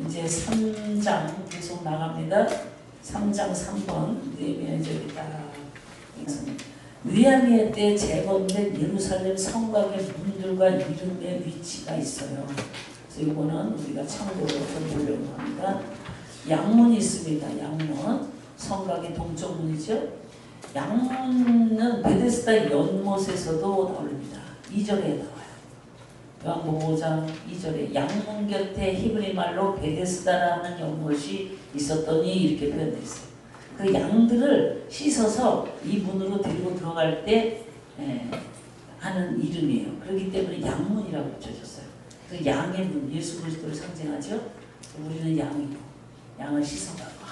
이제 3장 계속 나갑니다. 3장 3번 느헤미야적이다. 느헤미야 때 재건된 예루살렘 성곽의 문들과 이름의 위치가 있어요. 그래서 이거는 우리가 참고로 좀 보려고 합니다. 양문이 있습니다. 양문. 성곽의 동쪽 문이죠. 양문은 베데스다 연못에서도 나옵니다. 2절에 나와요. 요한복음 5장 2절에 양문 곁에 히브리 말로 베데스다라는 연못이 있었더니 이렇게 표현되어 있어요. 그 양들을 씻어서 이 문으로 데리고 들어갈 때 하는 이름이에요. 그렇기 때문에 양문이라고 붙여졌어요. 그 양의 문, 예수 그리스도를 상징하죠. 우리는 양이고 양을 씻어가고.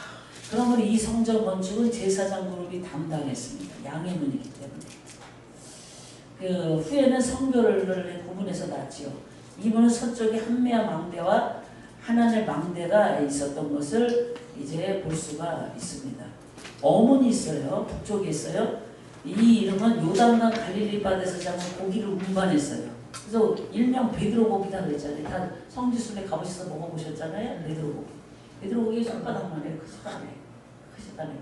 그러므로 이 성전 건축은 제사장 그룹이 담당했습니다. 양의 문이기 때문에. 그 후에는 성교를 구분해서 놨지요. 이분은 서쪽에 한메아 망대와 하나넬 망대가 있었던 것을 이제 볼 수가 있습니다. 어문이 있어요. 북쪽에 있어요. 이 이름은 요단강 갈릴리 바다에서 잡은 고기를 운반했어요. 그래서 일명 베드로 고기다 그랬잖아요. 다 성지순례 가보셔서 먹어보셨잖아요. 베드로 고기. 베드로 고기 손바닥만 해요. 크시다네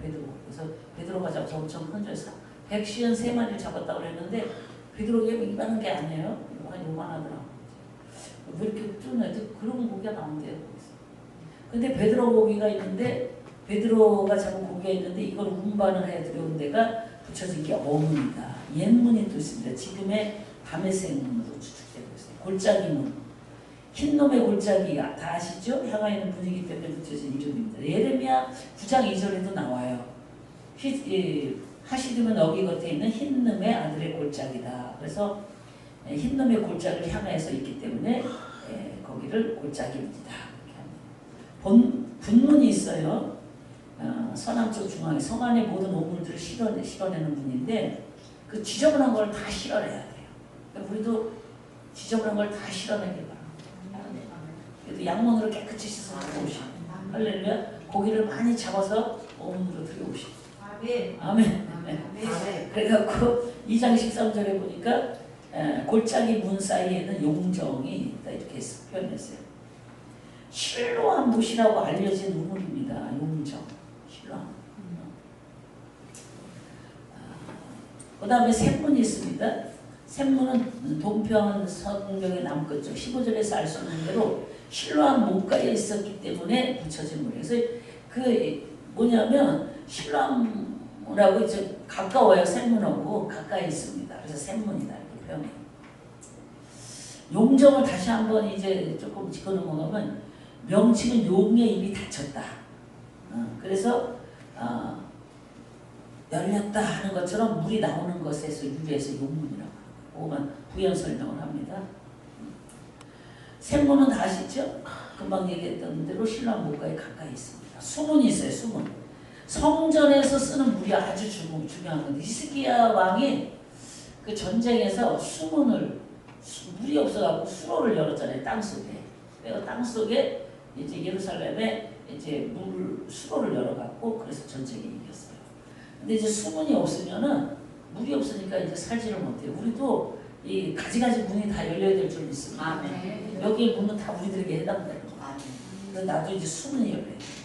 베드로 고기. 그래서 베드로가 잡아서 엄청 흔들어서 153마리를 잡았다고 그랬는데 베드로 고기가 이만한 게 아니에요. 요만하더라고요. 왜 이렇게 쭈네? 그런 고기가 나온대요. 근데 베드로 고기가 있는데 베드로가 잡은 고기가 있는데 이걸 운반을 해 들여온 데가 붙여진 게 어문이다. 옛문이 또 있습니다. 지금의 다메섹문으로 추측되고 있어요. 골짜기 문. 흰놈의 골짜기가 다 아시죠? 향하 있는 분위기 때문에 붙여진 이름입니다. 예레미야 9장 2절에도 나와요. 하시드면 어기 겉에 있는 흰놈의 아들의 골짜기다. 그래서 흰놈의 골짜기를 향해서 있기 때문에 거기를 골짜기입니다. 분문이 있어요. 서남쪽 중앙에 성 안의 모든 오물들을 실어내는 분인데 그 지저분한 걸 다 실어내야 돼요. 그러니까 우리도 지저분한 걸 다 실어내길 바랍니다. 그래도 양문으로 깨끗이 씻어서 들어오시고 할렐루야. 고기를 많이 잡아서 오문으로 들여오시고 아멘. 그래갖고 2장 13절에 보니까 골짜기 문 사이에는 용정이 있다 이렇게 표현했어요. 실로암 붓이라고 알려진 우물입니다. 용정, 실로암. 그 다음에 샘문이 있습니다. 샘문은 동편 성경의 남끝쪽 15절에서 알 수 있는 대로 실로암 못가에 있었기 때문에 붙여진 물이에요. 그래서 그 뭐냐면 실로암이라고 이제 가까워요. 샘문하고 가까이 있습니다. 그래서 샘문이다 이렇게 표현해요. 용정을 다시 한번 이제 조금 짚어놓으면 명칭은 용의 입이 닫혔다. 그래서 열렸다 하는 것처럼 물이 나오는 것에서 유래해서 용문이라고 합니다. 그거만 부연 설명을 합니다. 샘문은 다 아시죠? 금방 얘기했던 대로 신랑 목가에 가까이 있습니다. 수문이 있어요. 수문. 성전에서 쓰는 물이 아주 중요한 건데 히스기야 왕이 그 전쟁에서 수문을 물이 없어갖고 수로를 열었잖아요. 땅속에. 그래서 땅속에 이제 예루살렘에 이제 수로를 열어갖고 그래서 전쟁에 이겼어요. 근데 이제 수문이 없으면은 물이 없으니까 이제 살지를 못해요. 우리도 이 가지가지 문이 다 열려야 될 줄 믿습니다. 여기 문은 다 우리들에게 해당되는 거예요. 그래서 나도 이제 수문이 열려야 돼요.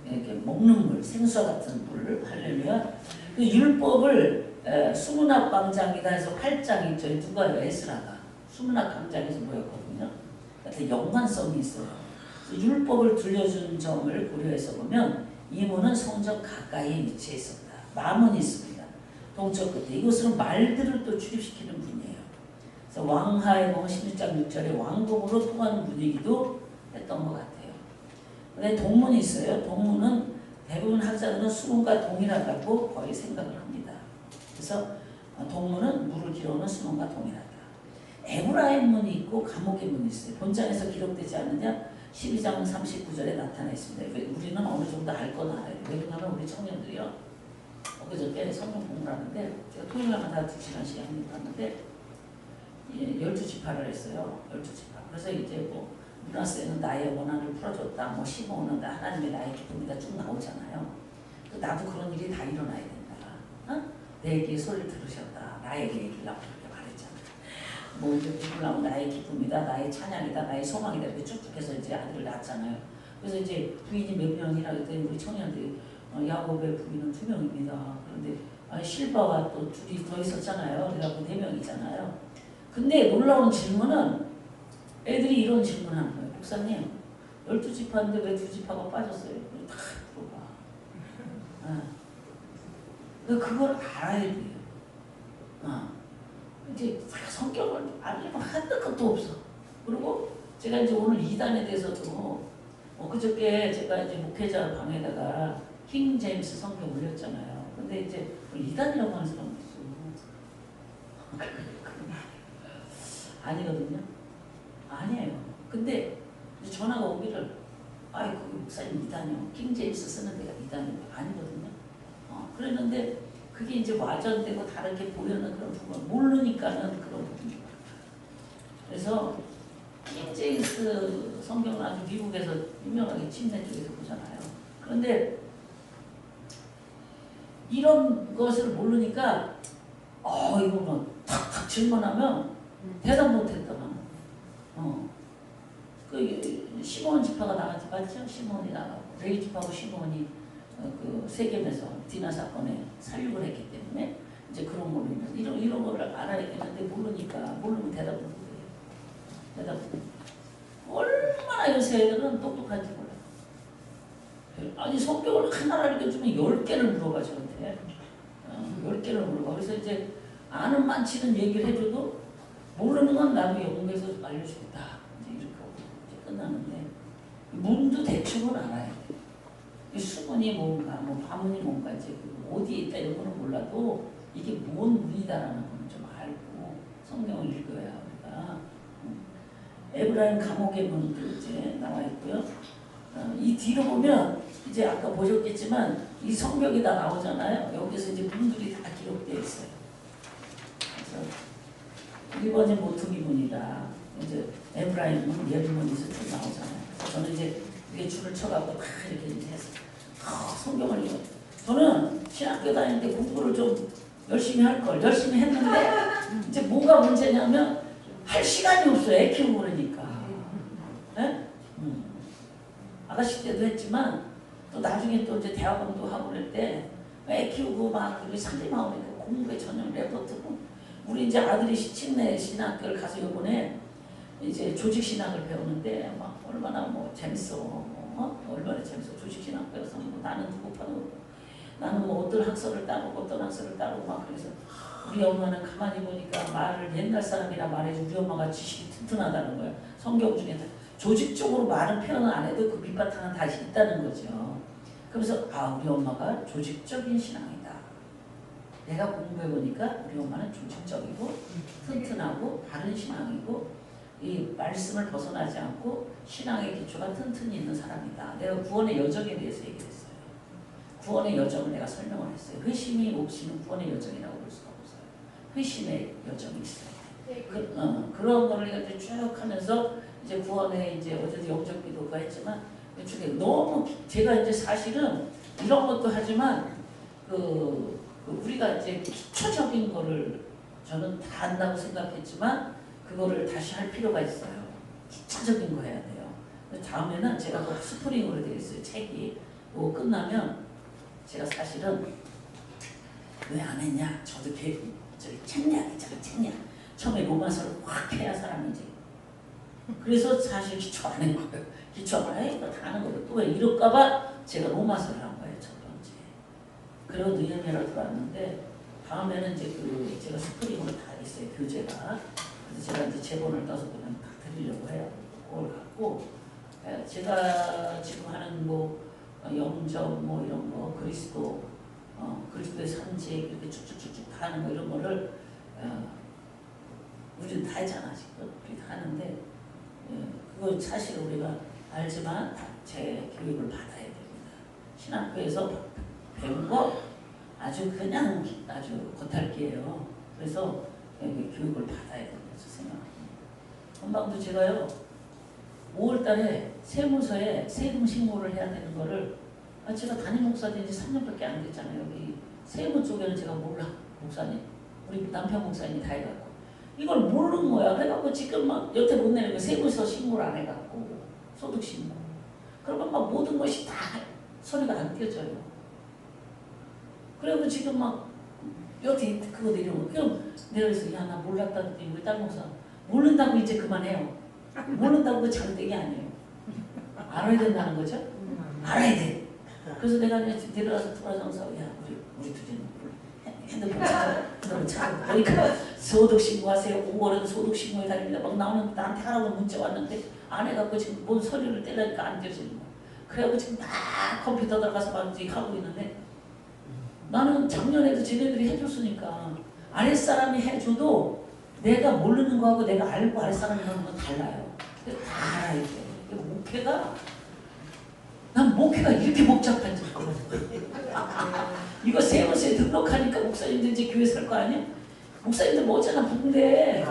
이렇게 먹는 물, 생수와 같은 물을 할렐루야. 그 율법을 수문학 광장이다 해서 8장 있죠. 누가요? 에스라가 수문학 광장에서 모였거든요. 그러니까 연관성이 있어요. 율법을 들려준 점을 고려해서 보면 이 문은 성전 가까이에 위치해 있었다. 마문이 있습니다. 동쪽 끝에. 이곳은 말들을 또 출입시키는 분이에요. 그래서 왕하에 보면 16장 6절에 왕궁으로 통하는 분위기도 했던 것 같아요. 근데 동문이 있어요. 동문은 대부분 학자들은 수문과 동일하다고 거의 생각을 합니다. 그래서 동문은 물을 길어오는 수문과 동일하다. 에브라임 문이 있고 감옥의 문이 있어요. 본장에서 기록되지 않느냐? 12장 39절에 나타나 있습니다. 우리는 어느 정도 알 건 알아요. 왜냐하면 우리 청년들이요. 엊그저께 성경 공부를 하는데 제가 토요일날만 다 2시간씩 하는데 12지파를 했어요. 12지파. 그래서 이제 뭐 문하세는 나의 원한을 풀어줬다. 뭐 시므온은 하나님의 나의 기쁨이다 쭉 나오잖아요. 나도 그런 일이 다 일어나야 된다. 내게 소리를 들으셨다. 나에게 얘기라고 그렇게 말했잖아요. 뭐 이제 누구라고 나의 기쁨이다, 나의 찬양이다, 나의 소망이다 이렇게 쭉쭉 해서 이제 아들을 낳았잖아요. 그래서 이제 부인이 몇 명이라 그랬더니 우리 청년들이 야곱의 부인은 2명입니다. 그런데 실바가 또 둘이 더 있었잖아요. 그래갖고 4명이잖아요. 근데 놀라운 질문은 애들이 이런 질문하는 거예요. 목사님 12지파인데 왜 2지파가 빠졌어요? 다 물어봐. 그걸 알아야 돼요. 이제 성경을 알려면 한도 끝도 없어. 그리고 제가 이제 오늘 이단에 대해서도 그저께 제가 이제 목회자 방에다가 킹 제임스 성경 올렸잖아요. 근데 이제 이단이라고 하는 사람도 있어. 아니거든요. 아니에요. 근데 전화가 오기를 그 목사님 이단이요. 킹 제임스 쓰는 데가 이단이요. 아니거든요. 그랬는데 그게 이제 와전되고 다르게 보이는 그런 부분 모르니까는 그런 부분이 그래서 킹 제임스 성경은 아주 미국에서 유명하게 침례 쪽에서 보잖아요. 그런데 이런 것을 모르니까 이거 뭐 탁탁 질문하면 대답 못했다가 그 시몬 지파가 나갔지 맞죠? 시몬이 나가고 레위 지파하고 시몬이 그 세겜에서 디나 사건에 살육을 했기 때문에 이제 그런 걸로 인해서 이런 거를 알아야겠는데 모르면 대답을 못해요. 대답을 얼마나 요새 애들은 똑똑한지 몰라요. 아니 성경을 하나를 알려주면 10개를 물어봐 저한테. 10개를 물어봐. 그래서 이제 아는 많지는 얘기를 해줘도 모르는 건 나도 영국에서 알려주겠다. 이제 이렇게 하고 이제 끝나는데 문도 대충은 알아야 돼. 수문이 뭔가, 뭐 파문이 뭔가 이제 어디에 있다 이런 거는 몰라도 이게 뭔 문이다라는 거는 좀 알고 성경을 읽어야 우리가 에브라임 감옥의 문도 이제 나와 있고요. 이 뒤로 보면 이제 아까 보셨겠지만 이 성벽이 다 나오잖아요. 여기서 이제 문들이 다 기록되어 있어요. 그래서 1번이 모퉁이 문이다. 이제 에브라임 문, 예루문에서 쭉 나오잖아요. 그래서 저는 이제 이게 줄을 쳐갖고 다 이렇게 이제 했어요. 성경을 읽어. 저는 신학교 다닐 때 공부를 좀 열심히 할 걸. 열심히 했는데 이제 뭐가 문제냐면 할 시간이 없어요. 애 키우고 그러니까. 네? 아가씨 때도 했지만 또 나중에 또 이제 대학원도 하고 그럴 때 애 키우고 막 산림하고 그러니까 공부에 전혀 레포트고 우리 이제 아들이 침례 신학교를 가서 요번에 이제 조직 신학을 배우는데 막 얼마나 뭐 재밌어. 얼마나 재밌어. 조직신학 배워서 뭐 나는 누구 파는 나는 뭐 어떤 학설을 따르고 어떤 학설을 따르고 막 그래서 우리 엄마는 가만히 보니까 말을 옛날 사람이라 말해서 우리 엄마가 지식이 튼튼하다는 거야. 성경 중에 조직적으로 말은 표현을 안 해도 그 밑바탕은 다시 있다는 거죠. 그래서 우리 엄마가 조직적인 신앙이다. 내가 공부해 보니까 우리 엄마는 조직적이고 튼튼하고 바른 신앙이고 이 말씀을 벗어나지 않고 신앙의 기초가 튼튼히 있는 사람이다. 내가 구원의 여정에 대해서 얘기했어요. 구원의 여정을 내가 설명을 했어요. 회심이 없이는 구원의 여정이라고 볼 수가 없어요. 회심의 여정이 있어요. 그런 거를 이제 쭉 하면서 이제 구원에 이제 어제도 영적 기도가 했지만 너무 제가 이제 사실은 이런 것도 하지만 우리가 이제 기초적인 거를 저는 다 안다고 생각했지만 그거를 다시 할 필요가 있어요. 기초적인 거 해야 돼요. 다음에는 제가 또 스프링으로 되어 있어요. 책이. 그거 끝나면 제가 사실은 왜 안 했냐? 저도 책략 있잖아. 책략. 처음에 로마서를 확 해야 사람이지. 그래서 사실 기초 안 한 거예요. 기초 안 해? 이거 다 하는 거예요. 또 왜 이럴까봐 제가 로마서를 한 거예요. 첫 번째. 그리고 느헤미야를 들어왔는데 다음에는 이제 제가 스프링으로 다 있어요. 교재가. 그래서 제가 이제 제본을 떠서 그냥 다 드리려고 해요. 그걸 갖고 제가 지금 하는 뭐 영접 뭐 이런 거 그리스도의 산책 이렇게 쭉쭉쭉쭉 다 하는 거 이런 거를 우리는 다 했잖아 지금 우리 다 하는데 그건 사실 우리가 알지만 제 교육을 받아야 됩니다. 신학교에서 배운 거 아주 그냥 아주 겉핥기예요. 그래서 교육을 받아야 된다고 생각합니다. 건방도 제가요 5월달에 세무서에 세금 신고를 해야 되는 거를 제가 담임 목사 된 지 3년밖에 안 됐잖아요. 여기 세무 쪽에는 제가 몰라 목사님 우리 남편 목사님이 다 해갖고 이걸 모르는 거야. 그래갖고 지금 막 여태 못 내는 거 세무서 신고를 안 해갖고 소득 신고 그러면 막 모든 것이 다 소리가 안 띄어져요. 그리고 지금 막 여기 그거 내려오고 그럼 내가 그래서 야 나 몰랐다더니 우리 딸 목사 모른다고 이제 그만해요. 모른다고 그 장땡이 아니에요. 알아야 된다는 거죠. 알아야 돼. 그래서 내가 내려가서 돌아서면서 야 우리 둘이 핸드폰 찾아 보니까 소득신고하세요. 5월에도 소득신고에 다닙니다. 막 나오는 나한테 하라고 문자 왔는데 안 해갖고 지금 뭔 서류를 떼려니까 안 떼어지는 거야. 그래갖고 지금 막 컴퓨터 들어가서 막 하고 있는데 나는 작년에도 쟤네들이 해줬으니까 아랫사람이 해줘도 내가 모르는 거하고 내가 알고 아랫사람이 하는 건 달라요. 그래서 다 알아야 돼. 목회가 난 목회가 이렇게 복잡한지 이거 세번째 등록하니까 목사님들 이제 교회 살 거 아니야? 목사님들 뭐잖아 붕대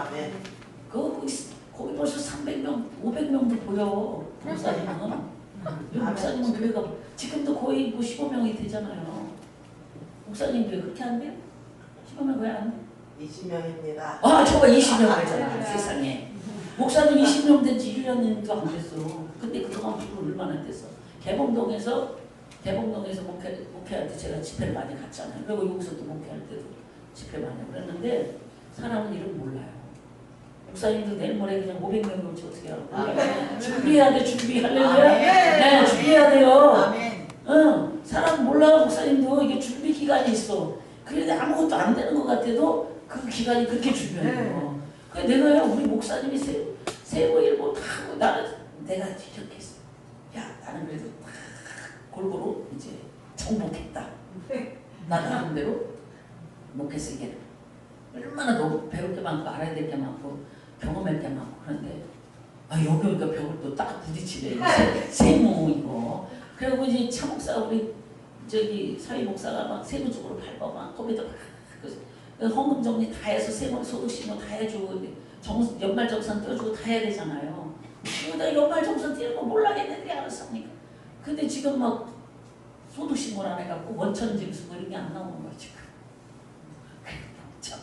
거기 벌써 300명 500명도 보여 목사님은. 목사님은 교회가 지금도 거의 뭐 15명이 되잖아요. 목사님 교회 그렇게 안 돼요? 15명 왜 안 돼? 20명입니다. 아 저거 20명 되잖아 세상에. 목사님 20명 된 지 1년도 안 됐어. 근데 그동안 불을 얼마나 됐어. 개봉동에서 목회할 때 제가 집회를 많이 갔잖아요. 그리고 여기서 또 목회할 때도 집회 많이 하고 그랬는데 사람은 이름 몰라요. 목사님도 내일 모레 그냥 500명 오지 어떻게 하라고. 준비해야 돼 준비. 할렐루야. 네 준비해야 돼요. 응, 사람 몰라. 목사님도 이게 준비 기간이 있어. 그런데 아무것도 안 되는 것 같아도 그 기간이 그렇게 중요해요. 그래서 내가 우리 목사님이 세고 일고 다 하고 나는 내가 이렇게 했어. 야 나는 그래도 다 골고루 이제 정복했다. 나 나름대로 목회에서 이게 얼마나 너 배울 게 많고 알아야 될 게 많고 경험할 게 많고 그런데 여기 오니까 벽을 또 딱 부딪히래. 세모 이거. 그리고 이제 차 목사 우리 저기 사회 목사가 막 세부적으로 밟아 막 거기다 막 헌금 정리 다 해서 세금 소득신고 다 해주고 연말 정산 떼어주고 다 해야 되잖아요. 그러다 연말 정산 떼는 거 몰라겠는데 알았어 하니까. 근데 지금 막 소득신고를 안 해갖고 원천 징수 뭐 이런 게 안 나오는 거야 지금. 참.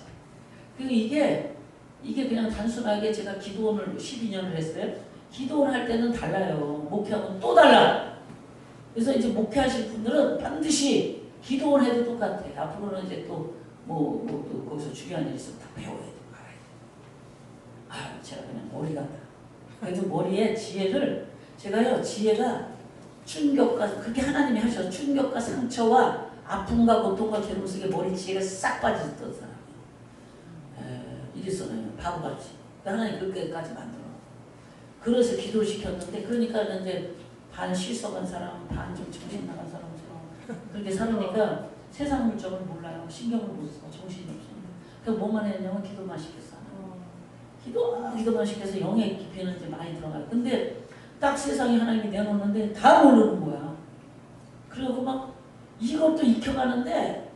그리고 이게 그냥 단순하게 제가 기도원을 12년을 했어요. 기도원 할 때는 달라요. 목회하고는 또 달라. 그래서 이제 목회하실 분들은 반드시 기도원 해도 똑같아. 앞으로는 이제 또 또 거기서 중요한 일이 있으면 다 배워야 돼. 알아야 돼. 제가 그냥 머리 같다. 그래도 머리에 지혜를 지혜가 충격과 그렇게 하나님이 하셔서 충격과 상처와 아픔과 고통과 괴로움 속에 머리 지혜가 싹 빠졌던 사람. 이랬어요. 바보같이. 하나님 그렇게까지 만들어. 그래서 기도를 시켰는데 그러니까 이제 반 실속한 사람, 반 좀 정신 나간 사람처럼 그렇게 살으니까 세상 물정을 몰라요. 신경을 못 써. 정신이 없습니다. 그래서 뭐만 했냐면 기도만 시켰어. 기도만 시켜서 영의 깊이는 이제 많이 들어가요. 근데 딱 세상에 하나님이 내놓는데 다 모르는 거야. 그리고 막 이것도 익혀가는데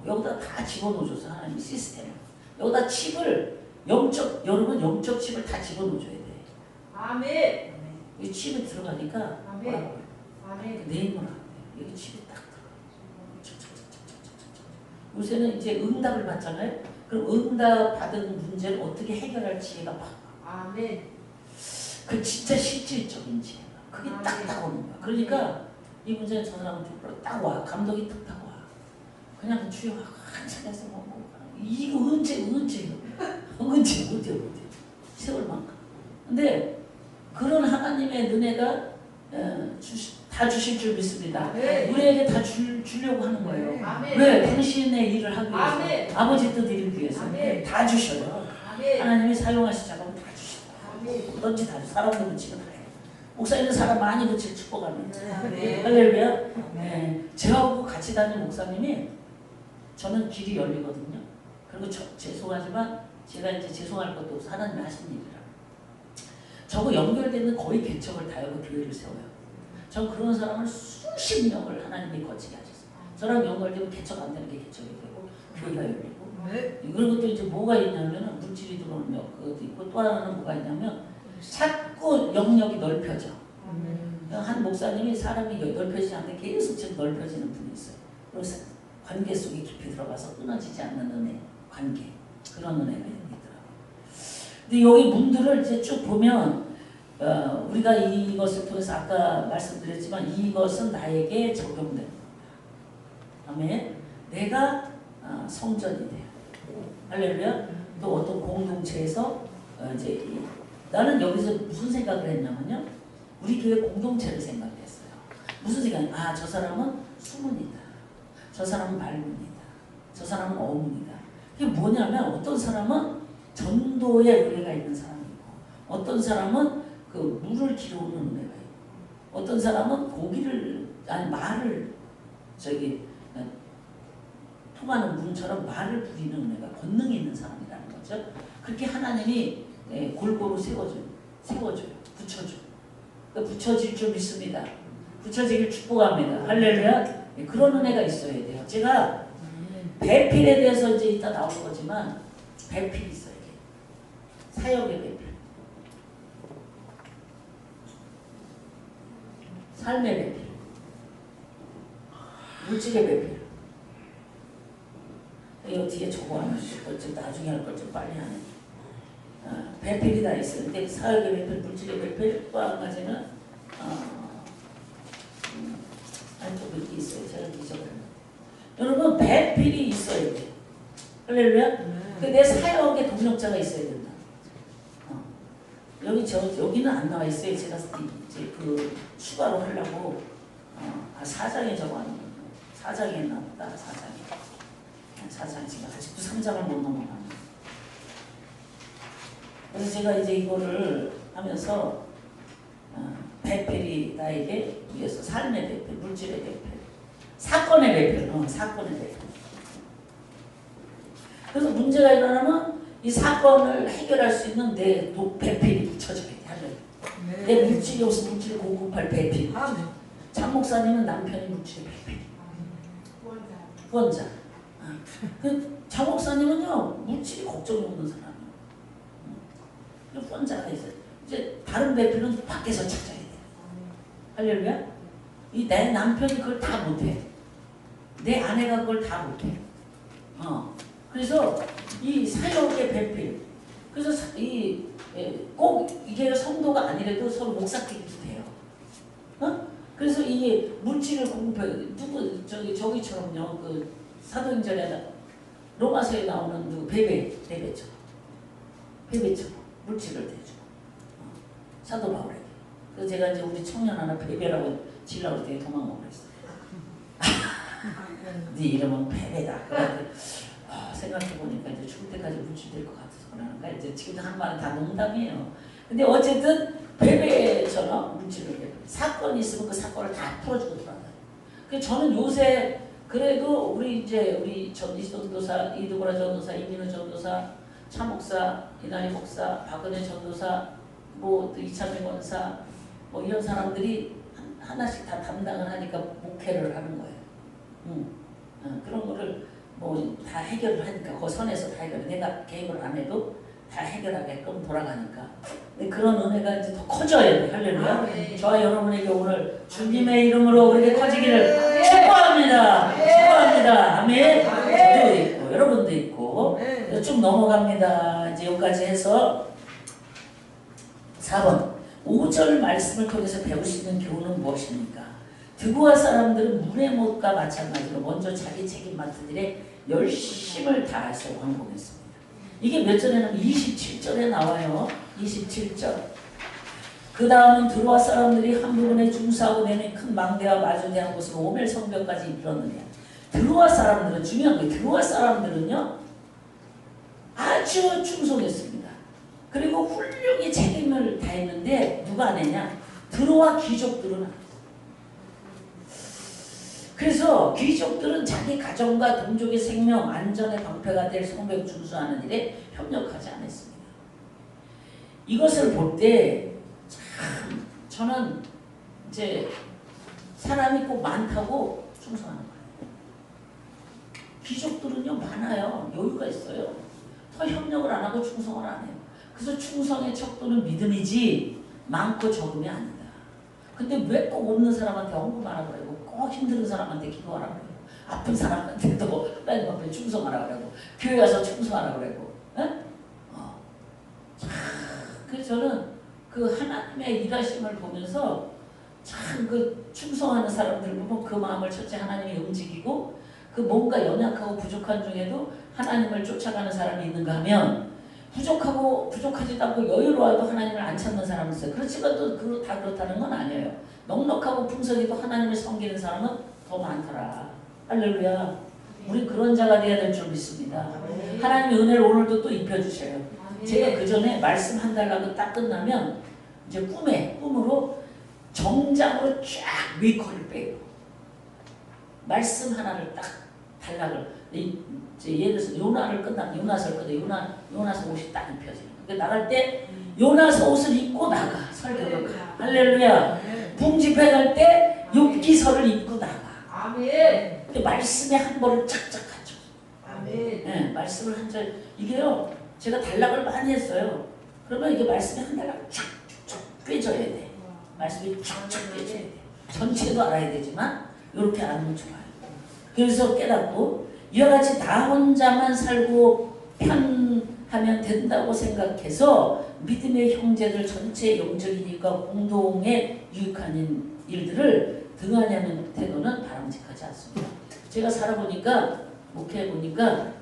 여기다 다 집어넣어줘서 하나님 시스템. 여기다 칩을 여러분 영적 칩을 다 집어넣어줘야 돼. 아멘. 이 칩이 들어가니까 아멘. 아멘. 내 힘으로 안 돼. 여기 칩이 딱 들어가. 요새는 이제 응답을 받잖아요. 그럼 응답 받은 문제를 어떻게 해결할 지혜가 막. 아멘. 그 진짜 실질적인 지혜가. 그게 딱 오는 거야. 그러니까 이 문제는 저 사람은 딱 와. 감독이 딱 와. 그냥 주여 한참 해서 이거 언제 세월만큼. 근데 그런 하나님의 은혜가 다 주실 줄 믿습니다. 우리에게 다 주려고 하는 거예요. 아멘. 왜? 당신의 일을 하기 위해서. 아멘. 아버지 뜻 이루기 위해서. 아멘. 다 주셔요. 아멘. 하나님이 사용하시자면 다 주시다. 아멘. 어떤지 다 주. 사람도 붙이면 다 해요. 목사님은 사람 많이 붙일 축복합니다. 아멘. 할렐루야. 네. 저하고 같이 다니는 목사님이 저는 길이 열리거든요. 그리고 죄송하지만 제가 이제 죄송할 것도 없어. 하나님이 하신 일이라. 저거 연결되는 거의 개척을 다 하고 교회를 세워요. 전 그런 사람을 수십 명을 하나님이 거치게 하셨어요. 저랑 연결되면 개척 안 되는 게 개척이 되고 교회가 열리고. 그런 것도 이제 뭐가 있냐면 물질이 들어오는 것도 있고 또 하나는 뭐가 있냐면 자꾸 영역이 넓혀져. 한 목사님이 사람이 넓혀지지 않는데 계속 지금 넓혀지는 분이 있어요. 그래서 관계 속에 깊이 들어가서 끊어지지 않는 은혜, 관계 그런 은혜가 있더라고요. 근데 여기 문들을 이제 쭉 보면 우리가 이것을 통해서 아까 말씀드렸지만 이것은 나에게 적용됩니다. 아멘. 내가 성전이 돼요. 할렐루야. 또 어떤 공동체에서 이제 나는 여기서 무슨 생각을 했냐면요. 우리 교회 공동체를 생각했어요. 무슨 생각이? 저 사람은 수문이다. 저 사람은 말문이다. 저 사람은 어문이다. 이게 뭐냐면 어떤 사람은 전도의 은혜가 있는 사람이고 어떤 사람은 그 물을 기르는 은혜가 있고 어떤 사람은 말을 통하는 문처럼 말을 부리는 은혜가 권능이 있는 사람이라는 거죠. 그렇게 하나님이 골고루 세워줘요. 붙여줘요. 붙여질 줄 믿습니다. 붙여지길 축복합니다. 할렐루야. 그런 은혜가 있어야 돼요. 제가 배필에 대해서 이제 이따 나올 거지만 배필이 있어야 돼요. 사역의 배필. 삶의 배필. 물질의 배필. 이거 뒤에 적어놔. 좀 나중에 할 걸 좀 빨리 하네. 배필이 다 있어요. 근데 사역의 배필, 물질의 배필, 또 한 가지는 또 이렇게 있어요. 제가 잊어버렸는데. 여러분 배필이 있어야 돼. 할렐루야. 내 사역의 동력자가 있어야 된다. 여기는 안 나와 있어요. 제가 이제 그 추가로 하려고 4장에 적어놨는데 4장에 있나 보다. 4장 지금 아직도 3장을 못 넘어가네. 그래서 제가 이제 이거를 하면서 배필이 나에게 위해서 삶의 배필, 물질의 배필, 사건의 배필, 사건의 배필. 그래서 문제가 일어나면 이 사건을 해결할 수 있는 내 배필이 붙여져야 돼. 내 물질이 없어 물질을 공급할 배필. 장 목사님은 남편이 물질의 배필. 후원자. 장 목사님은요 물질이 걱정이 없는 사람이에요. 후원자가 있어요. 이제 다른 배필은 밖에서 찾아야 돼. 할렐루야. 내 남편이 그걸 다 못해. 내 아내가 그걸 다 못해. 그래서 이 사역의 배필. 그래서 꼭 이게 성도가 아니라도 서로 목사끼리도 돼요. 그래서 이게 물질을 공급해. 저기처럼요. 그 사도행전에 로마서에 나오는 베베처럼 물질을 대주고 사도 바울에게. 그래서 제가 이제 우리 청년 하나 베베라고 지려고 되게 도망가고 그랬어요. 네 이름은 베베다. 생각해보니까 이제 죽을 때까지 물질될 것 같아서 그러는가. 이제 지금 하는 말은 다 농담이에요. 근데 어쨌든 베베처럼 물질을 해요. 사건이 있으면 그 사건을 다 풀어주고 돌아가요. 그래서 저는 요새 그래도 우리 전도사, 이두보라 전도사, 이민우 전도사, 차 목사, 이난희 목사, 박은혜 전도사, 또 이찬미 권사, 이런 사람들이 하나씩 다 담당을 하니까 목회를 하는 거예요. 그런 거를 다 해결을 하니까 그 선에서 다 해결. 내가 개입을 안 해도 다 해결하게끔 돌아가니까. 근데 그런 은혜가 이제 더 커져야 돼. 할렐루야. 저와 여러분에게 오늘 주님의 이름으로 그렇게 커지기를 축복합니다. 축복합니다. 아멘. 저도 있고 여러분도 있고. 쭉 넘어갑니다. 이제 여기까지 해서 4번 5절 말씀을 통해서 배울 수 있는 교훈은 무엇입니까? 드고아 사람들은 문의 못과 마찬가지로 먼저 자기 책임 맡은 일에 열심을 다해서 완공했습니다. 이게 몇 절에는 27절에 나와요. 27절. 그 다음은 드로아 사람들이 한 부분에 중수하고 내는 큰 망대와 마주대한 곳으로 오멜 성벽까지 이르렀느냐. 드로아 사람들은 중요한 거예요. 드로아 사람들은요 아주 충성했습니다. 그리고 훌륭히 책임을 다했는데 누가 안 했냐? 드로아 귀족들은 안 했어요. 그래서 귀족들은 자기 가정과 동족의 생명, 안전의 방패가 될 성벽 준수하는 일에 협력하지 않았습니다. 이것을 볼 때 참 저는 이제 사람이 꼭 많다고 충성하는 거예요. 귀족들은요 많아요. 여유가 있어요. 더 협력을 안 하고 충성을 안 해요. 그래서 충성의 척도는 믿음이지 많고 적음이 아니다. 근데 왜 꼭 없는 사람한테 언급하라고 그러고 꼭 힘든 사람한테 기도하라고 그래요. 아픈 사람한테도 하나님 앞에 충성하라고 그러고 교회 와서 충성하라고 그러고. 그래서 저는 그 하나님의 일하심을 보면서 참 그 충성하는 사람들 보면 그 마음을 첫째 하나님이 움직이고 그 뭔가 연약하고 부족한 중에도 하나님을 쫓아가는 사람이 있는가 하면 부족하지도 않고 여유로워도 하나님을 안 찾는 사람이 있어요. 그렇지만 또 다 그렇다는 건 아니에요. 넉넉하고 풍성해도 하나님을 섬기는 사람은 더 많더라. 할렐루야. 우리 그런 자가 되어야 될 줄 믿습니다. 하나님의 은혜를 오늘도 또 입혀주셔요. 제가 그 전에 말씀 한 달라고 딱 끝나면 이제 꿈으로 정장으로 쫙 위커를 빼고 말씀 하나를 딱 단락을 이제 예를 들어서 요나서를 끝나면 요나서 옷이 딱 입혀져요. 나갈 때 요나서 옷을 입고 나가 설교를 가. 할렐루야. 붕집회 갈 때 욥기서를 입고 나가. 아멘. 말씀의 한 벌을 착착 갖춰. 아멘. 네, 말씀을 한 절 이게요. 제가 단락을 많이 했어요. 그러면 이게 말씀이 한 단락 쫙쫙 꿰져야 돼. 말씀이 쫙쫙 꿰져야 돼. 전체도 알아야 되지만 이렇게 알면 좋아요. 그래서 깨닫고 이와 같이 나 혼자만 살고 편하면 된다고 생각해서 믿음의 형제들 전체의 영적인 이익과 공동에 유익한 일들을 등한하는 태도는 바람직하지 않습니다. 제가 살아보니까 목회해보니까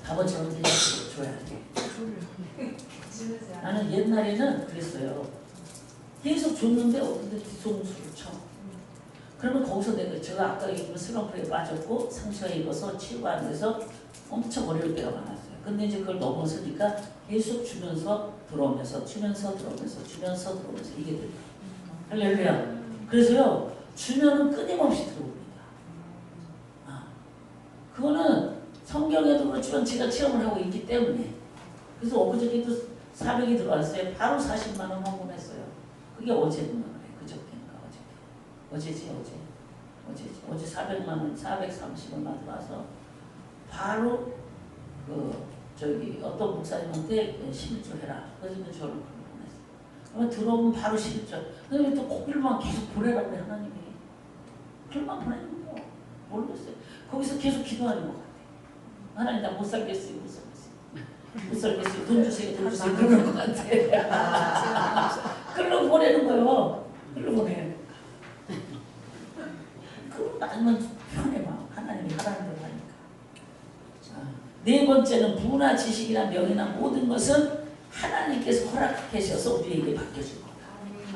아버지처럼 대접을 줘야 돼. 나는 옛날에는 그랬어요. 계속 줬는데 어떤 데 뒤통수를 쳐. 그러면 거기서 제가 아까 얘기한 슬럼프에 빠졌고 상처에 입어서 치유가 안 돼서 엄청 어려울 때가 많았어요. 근데 이제 그걸 넘어서니까 계속 주면서 들어오면서 주면서 이게 돼요. 할렐루야. 그래서요 주면은 끊임없이 들어옵니다. 그거는 성경에도 그렇지만 제가 체험을 하고 있기 때문에. 그래서 엊그저께도 400이 들어왔어요. 바로 40만 원 헌금했어요. 그게 어제구나 그래. 그저께인가 어제 400만 원, 430원만 들어와서 바로 어떤 목사님한테 11조 해라. 그래서 저를 보냈어요. 그러면 들어오면 바로 11조. 그다음에 또 고기를만 계속 보내라고 그래 하나님이. 글만 보내는 거 모르겠어요. 거기서 계속 기도하는 것 같아요. 하나님 나 못 살겠어요. 돈 주세요. 그러는 것 같아요. 글로 보내는 거요. 글로 보내. 그럼 나는 편해 막 하나님이 하라는 대로 하니까. 네 번째는 부나 지식이나 명예나 모든 것은 하나님께서 허락하셔서 우리에게 맡겨줍니다.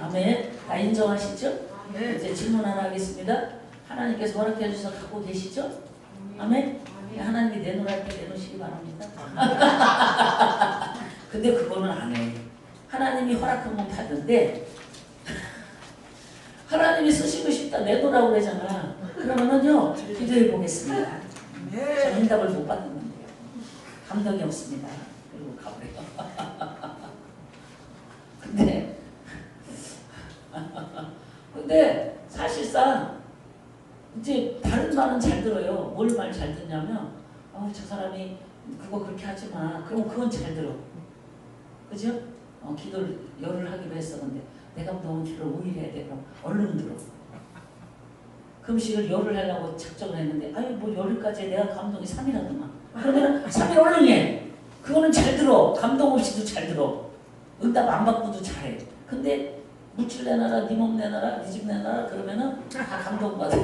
아멘. 다 인정하시죠? 이제 질문 하나 하겠습니다. 하나님께서 허락해 주셔서 갖고 계시죠? 아멘. 하나님이 내놓을 때 내놓으시기 바랍니다. 근데 그거는 안 해. 하나님이 허락하면 받는데 하나님이 쓰시고 싶다 내놓으라고 그러잖아. 그러면은요 기도해 보겠습니다. 저는 응답을 못 받는데요. 감동이 없습니다. 그리고 가버려요. 근데 사실상 이제 다른 말은 잘 들어요. 뭘 말 잘 듣냐면 저 사람이 그거 그렇게 하지 마. 그럼 그건 잘 들어. 그죠? 기도를 열을 하기로 했었는데 내가 너무 기도를 5일 해야 돼. 그럼 얼른 들어. 금식을 열을 하려고 작정을 했는데 뭐 열흘까지 해. 내가 감동이 3일 하더만. 그러면 3일 얼른 해. 그거는 잘 들어. 감동 없이도 잘 들어. 응답 안 받고도 잘해. 근데 물질 내놔라, 네 몸 내놔라, 네 집 내놔라 그러면은 다 감동받아.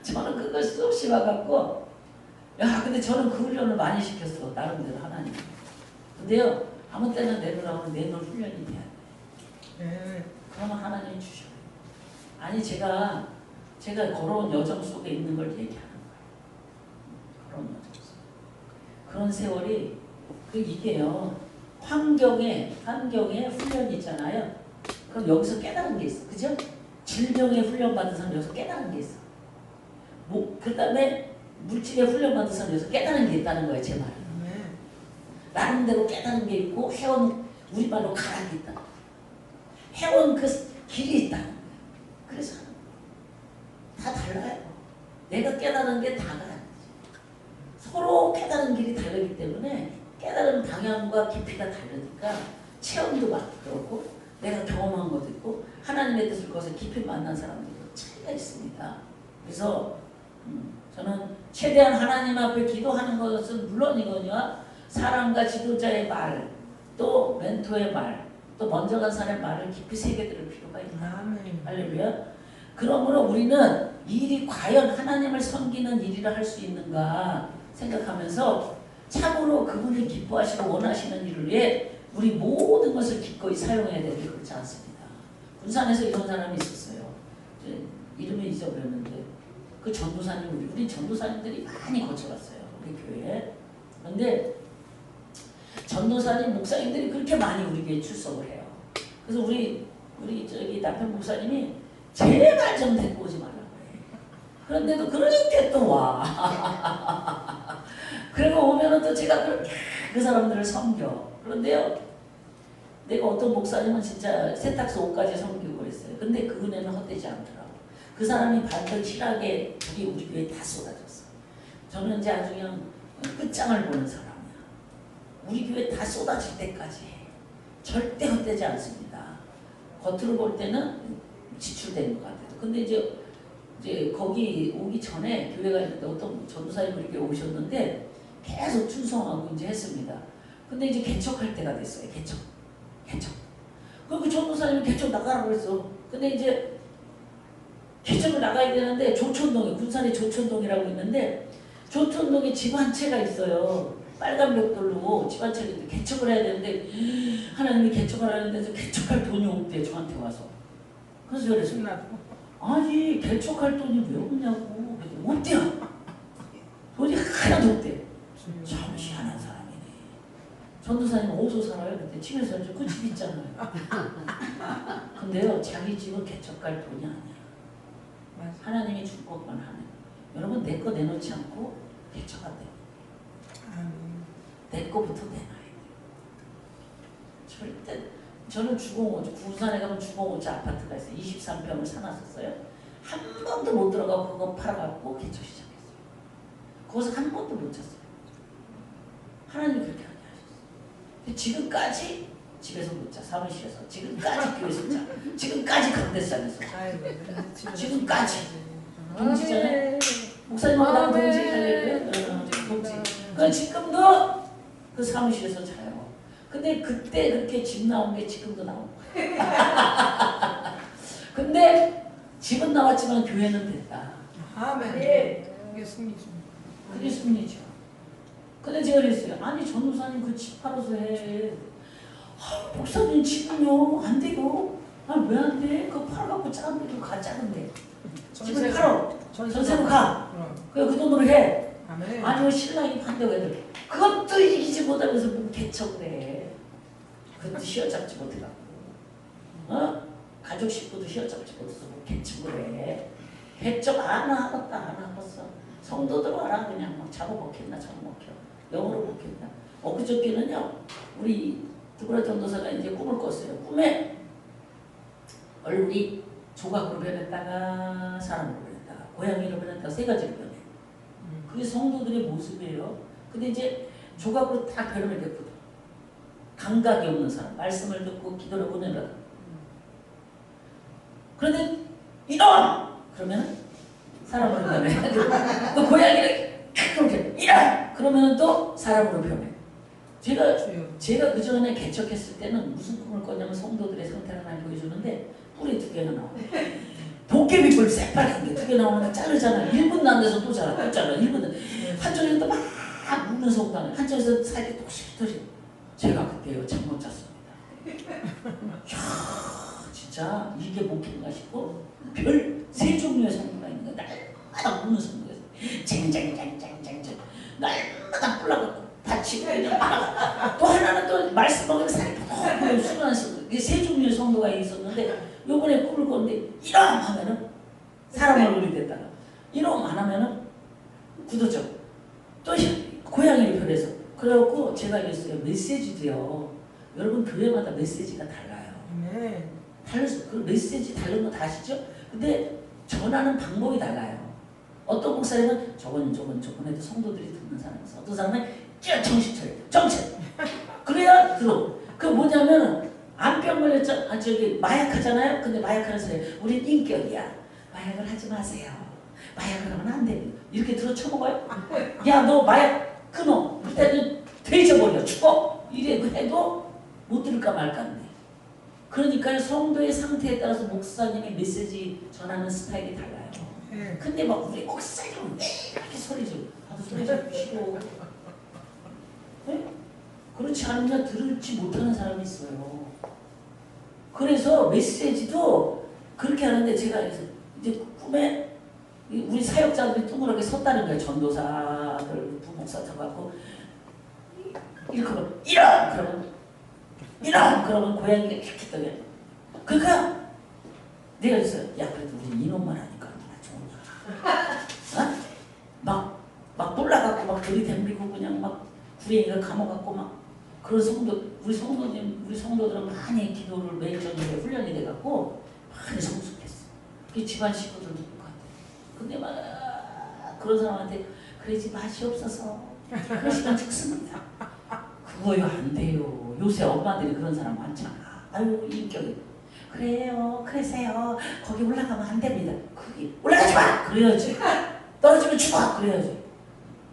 저는 그거 수없이 와갖고 근데 저는 그 훈련을 많이 시켰어. 나름대로 하나님. 근데요 아무 때나 내놓으라고 내놓을 훈련이 돼야 돼. 그러면 하나님이 주셔요. 아니 제가 걸어온 여정 속에 있는 걸 얘기하는 거예요. 걸어온 여정 속에. 그런 세월이 이게요. 환경에 훈련이 있잖아요. 그럼 여기서 깨달은 게 있어. 그죠? 질병에 훈련 받은 사람 여기서 깨달은 게 있어. 그 다음에 물질에 훈련 받은 사람 여기서 깨달은 게 있다는 거예요. 제 말은. 나름대로 깨달은 게 있고 해온 우리말로 가락이 있다. 해온 그 길이 있다. 그래서 다 달라요. 내가 깨달은 게 다가 아니지. 서로 깨달은 길이 다르기 때문에 깨달은 방향과 깊이가 다르니까 체험도 막 그렇고 내가 경험한 것도 있고 하나님의 뜻을 거기서 깊이 만난 사람들도 차이가 있습니다. 그래서 저는 최대한 하나님 앞에 기도하는 것은 물론이거니와 사람과 지도자의 말 또 멘토의 말, 또 먼저 간 사람의 말을 깊이 새겨들을 필요가 있다. 아멘. 할렐루야. 그러므로 우리는 이 일이 과연 하나님을 섬기는 일이라 할 수 있는가 생각하면서 참으로 그분이 기뻐하시고 원하시는 일을 위해 우리 모든 것을 기꺼이 사용해야 되는데 그렇지 않습니다. 군산에서 이런 사람이 있었어요. 이름을 잊어버렸는데 그 전도사님, 우리 전도사님들이 많이 거쳐갔어요. 우리 교회에. 그런데 전도사님, 목사님들이 그렇게 많이 우리 교회에 출석을 해요. 그래서 우리 저기 남편 목사님이 제발 좀 데리고 오지 말라고 해. 그런데도 그렇게 또 와. 그리고 오면은 또 제가 그렇게 그 사람들을 섬겨. 그런데요, 내가 어떤 목사님은 진짜 세탁소 옷까지 섬기고 그랬어요. 근데 그 은혜는 헛되지 않더라고. 그 사람이 받던 실학에 우리 교회에 다 쏟아졌어. 저는 이제 아주 그냥 끝장을 보는 사람이야. 우리 교회에 다 쏟아질 때까지 해. 절대 헛되지 않습니다. 겉으로 볼 때는 지출되는 것 같아요. 근데 이제 거기 오기 전에 교회가 있는데 어떤 전도사님이 이렇게 오셨는데 계속 충성하고 이제 했습니다. 근데 이제 개척할 때가 됐어요. 개척. 그럼 그 전도사님이 개척 나가라고 그랬어. 근데 이제 개척을 나가야 되는데 조촌동에, 군산에 조촌동이라고 있는데 조촌동에 집 한 채가 있어요. 빨간 벽돌로 집 한 채가 있는데 개척을 해야 되는데 하나님이 개척을 하는데 개척할 돈이 없대, 저한테 와서. 그래서 그래서 아니 개척할 돈이 왜 없냐고. 없대요. 돈이 하나도 없대. 참 희한한 사람이네. 전도사님 어디서 살아요? 그때 집에서 살죠. 그 집 있잖아요. 근데요, 자기 집은 개척할 돈이 아니야. 하나님이 줄 것만 하는. 여러분 내 거 내놓지 않고 개척한대. 내 거부터 내놔야 돼. 절대. 저는 주공호주, 군산에 가면 주공호주 아파트가 있어요. 23평을 사놨었어요. 한 번도 못 들어가고 그거 팔아갖고 개척 시작했어요. 거기서 한 번도 못 쳤어요. 하나님이 그렇게 하게 하셨어요. 지금까지 집에서 못 자, 사무실에서. 지금까지 교회에서 자. 지금까지 강대상에서 자. 지금까지. 동지잖아요. 목사님하고 나랑 동지잖아요. 동지. 그 지금도 그 사무실에서 자요. 근데 그때 그렇게 집 나온 게 지금도 나온 거야. 근데 집은 나왔지만 교회는 됐다. 아멘. 네. 그게 승리죠. 그게 승리죠. 근데 제가 그랬어요. 아니 전도사님 그 집 팔아서 해. 아, 목사님 집은요 안 돼요. 아니 왜 안 돼? 그거 팔아갖고 작은 데로 가, 작은데. 집을 팔아. 전세로 가. 그래 그 돈으로 해. 아멘. 아니면 신랑이 반대고 애들. 그것도 이기지 못하면서 뭐 개척을 해. 그것도 휘어잡지 못해갖고. 어? 가족 식구도 휘어잡지 못해서 뭐 개척을 해. 개척 안 하겠어. 성도들 와라 그냥 막 자고 먹겠나 자고 먹혀. 영어로 먹겠나. 엊그저께는요 우리 두브라 전도사가 이제 꿈을 꿨어요. 꿈에 얼굴이 조각으로 변했다가 사람으로 변했다가 고양이로 변했다가 세 가지로 변해. 그게 성도들의 모습이에요. 근데 이제 조각으로 딱 변하면 됐거든. 감각이 없는 사람, 말씀을 듣고 기도를 보내라. 그런데 이놈! 그러면 사람으로 변해. 또 고양이를 그렇게 이런! 그러면 또 사람으로 변해. 제가 그 전에 개척했을 때는 무슨 꿈을 꿨냐면 성도들의 상태를 하나 보여주는데 뿔이 2개가 나와. 도깨비뿔 새빨간 게 2개 나오는 거 자르잖아. 1분도 안 돼서 또 잘라. 1분도. 한쪽에서 막 우는 성당, 한쪽에서 살이 또시토시. 제가 그때요 잠 못 잤습니다. 이야 진짜 이게 목표인가 싶고 별 3종류의 성도가 있는 거야. 날마다 우는 성도가 있어. 쟁쟁쟁쟁쟁쟁 날마다 뿔나고 다치고 그냥 또 하나는 또 말씀 먹으면 살이 퍽 순한 성도. 이게 3종류의 성도가 있었는데 요번에 꿈을 꿨는데 이놈 하면은 사람 얼굴이 됐다가 이놈 안 하면은 굳어져. 또 고양이를 변해서. 그래갖고 제가 이랬어요. 메시지도요. 여러분 교회마다 메시지가 달라요. 네. 달라서 그 메시지 다른 거 다 아시죠? 근데 전하는 방법이 달라요. 어떤 목사님은 저번에도 성도들이 듣는 사람이 있어. 어떤 사람은 정신 차려. 정신. 그래야 들어. 그 뭐냐면 암병 걸렸죠? 저기 마약하잖아요. 근데 마약하는 사람이 우린 인격이야. 마약을 하지 마세요. 마약을 하면 안 돼. 이렇게 들어 쳐먹어요? 야 너 마약 끊어. 그때는 돼져버려. 죽어. 이래 해도 못 들을까 말까인데. 그러니까 성도의 상태에 따라서 목사님의 메시지 전하는 스타일이 달라요. 근데 막 우리 목사님은 이렇게 소리 지르고 나도 소리 지르기 싫어. 네? 그렇지 않으면 들을지 못하는 사람이 있어요. 그래서 메시지도 그렇게 하는데 제가 이제 꿈에 우리 사역자들이 둥그렇게 섰다는 거예요. 전도사들 부목사 쳐갖고 이렇게 하면 그러면 고양이가 이렇게 떠요. 그러니까 내가 그랬어요. 야 그래도 우리 이놈만 하니까 얼마나 좋은가. 어? 막 놀라갖고 막 들이댐비고 그냥 막 구랭이가 감아갖고 막 그런 우리 성도들은 많이 기도를 매일 저녁에 훈련이 돼갖고 많이 성숙했어. 그게 집안 식구들도 똑같아. 근데 막 그런 사람한테 그러지 맛이 없어서 그러시면 죽습니다. 그거요 안 돼요. 요새 엄마들이 그런 사람 많잖아. 아유 인격이 그래요 그러세요. 거기 올라가면 안 됩니다. 거기 올라가지 마 그래야지. 떨어지면 죽어 그래야지.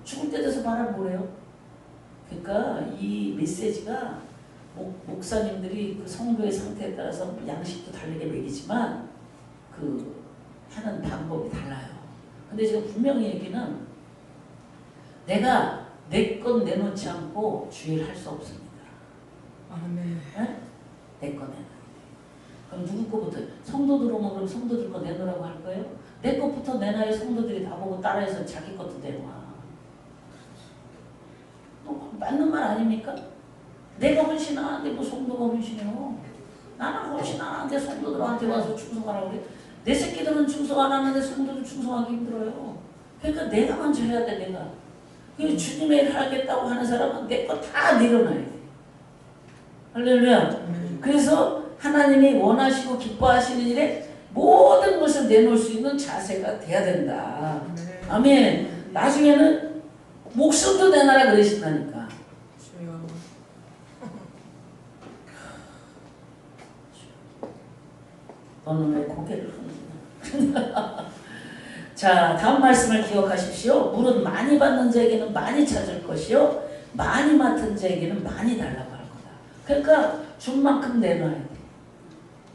죽을 때 돼서 말하면 뭐래요? 그러니까 이 메시지가 목사님들이 그 성도의 상태에 따라서 양식도 다르게 먹이지만 그 하는 방법이 달라요. 근데 제가 분명히 얘기는 내가 내 건 내놓지 않고 주의를 할 수 없습니다. 아멘. 네? 내 거 내놔. 그럼 누구 거부터? 성도들 오면 그럼 성도들 거 내놓으라고 할 거예요? 내 것부터 내놔야 성도들이 나보고 따라해서 자기 것도 내놔. 맞는 말 아닙니까? 내가 헌신 안 하는데 뭐 성도가 헌신해요? 나는 헌신 안 하는데 성도들한테 와서 충성하라고 그래. 내 새끼들은 충성 안 하는데 성도들 충성하기 힘들어요. 그러니까 내가 먼저 해야 돼. 내가. 주님의 일을 하겠다고 하는 사람은 내 거 다 내려놔야 돼. 할렐루야. 그래서 하나님이 원하시고 기뻐하시는 일에 모든 것을 내놓을 수 있는 자세가 돼야 된다. 아멘. 나중에는 목숨도 내놔라 그러신다니까. 너는 왜 고개를 흔드냐. 자, 다음 말씀을 기억하십시오. 물은 많이 받는 자에게는 많이 찾을 것이요 많이 맡은 자에게는 많이 달라고 할 거다. 그러니까 준 만큼 내놔야 돼.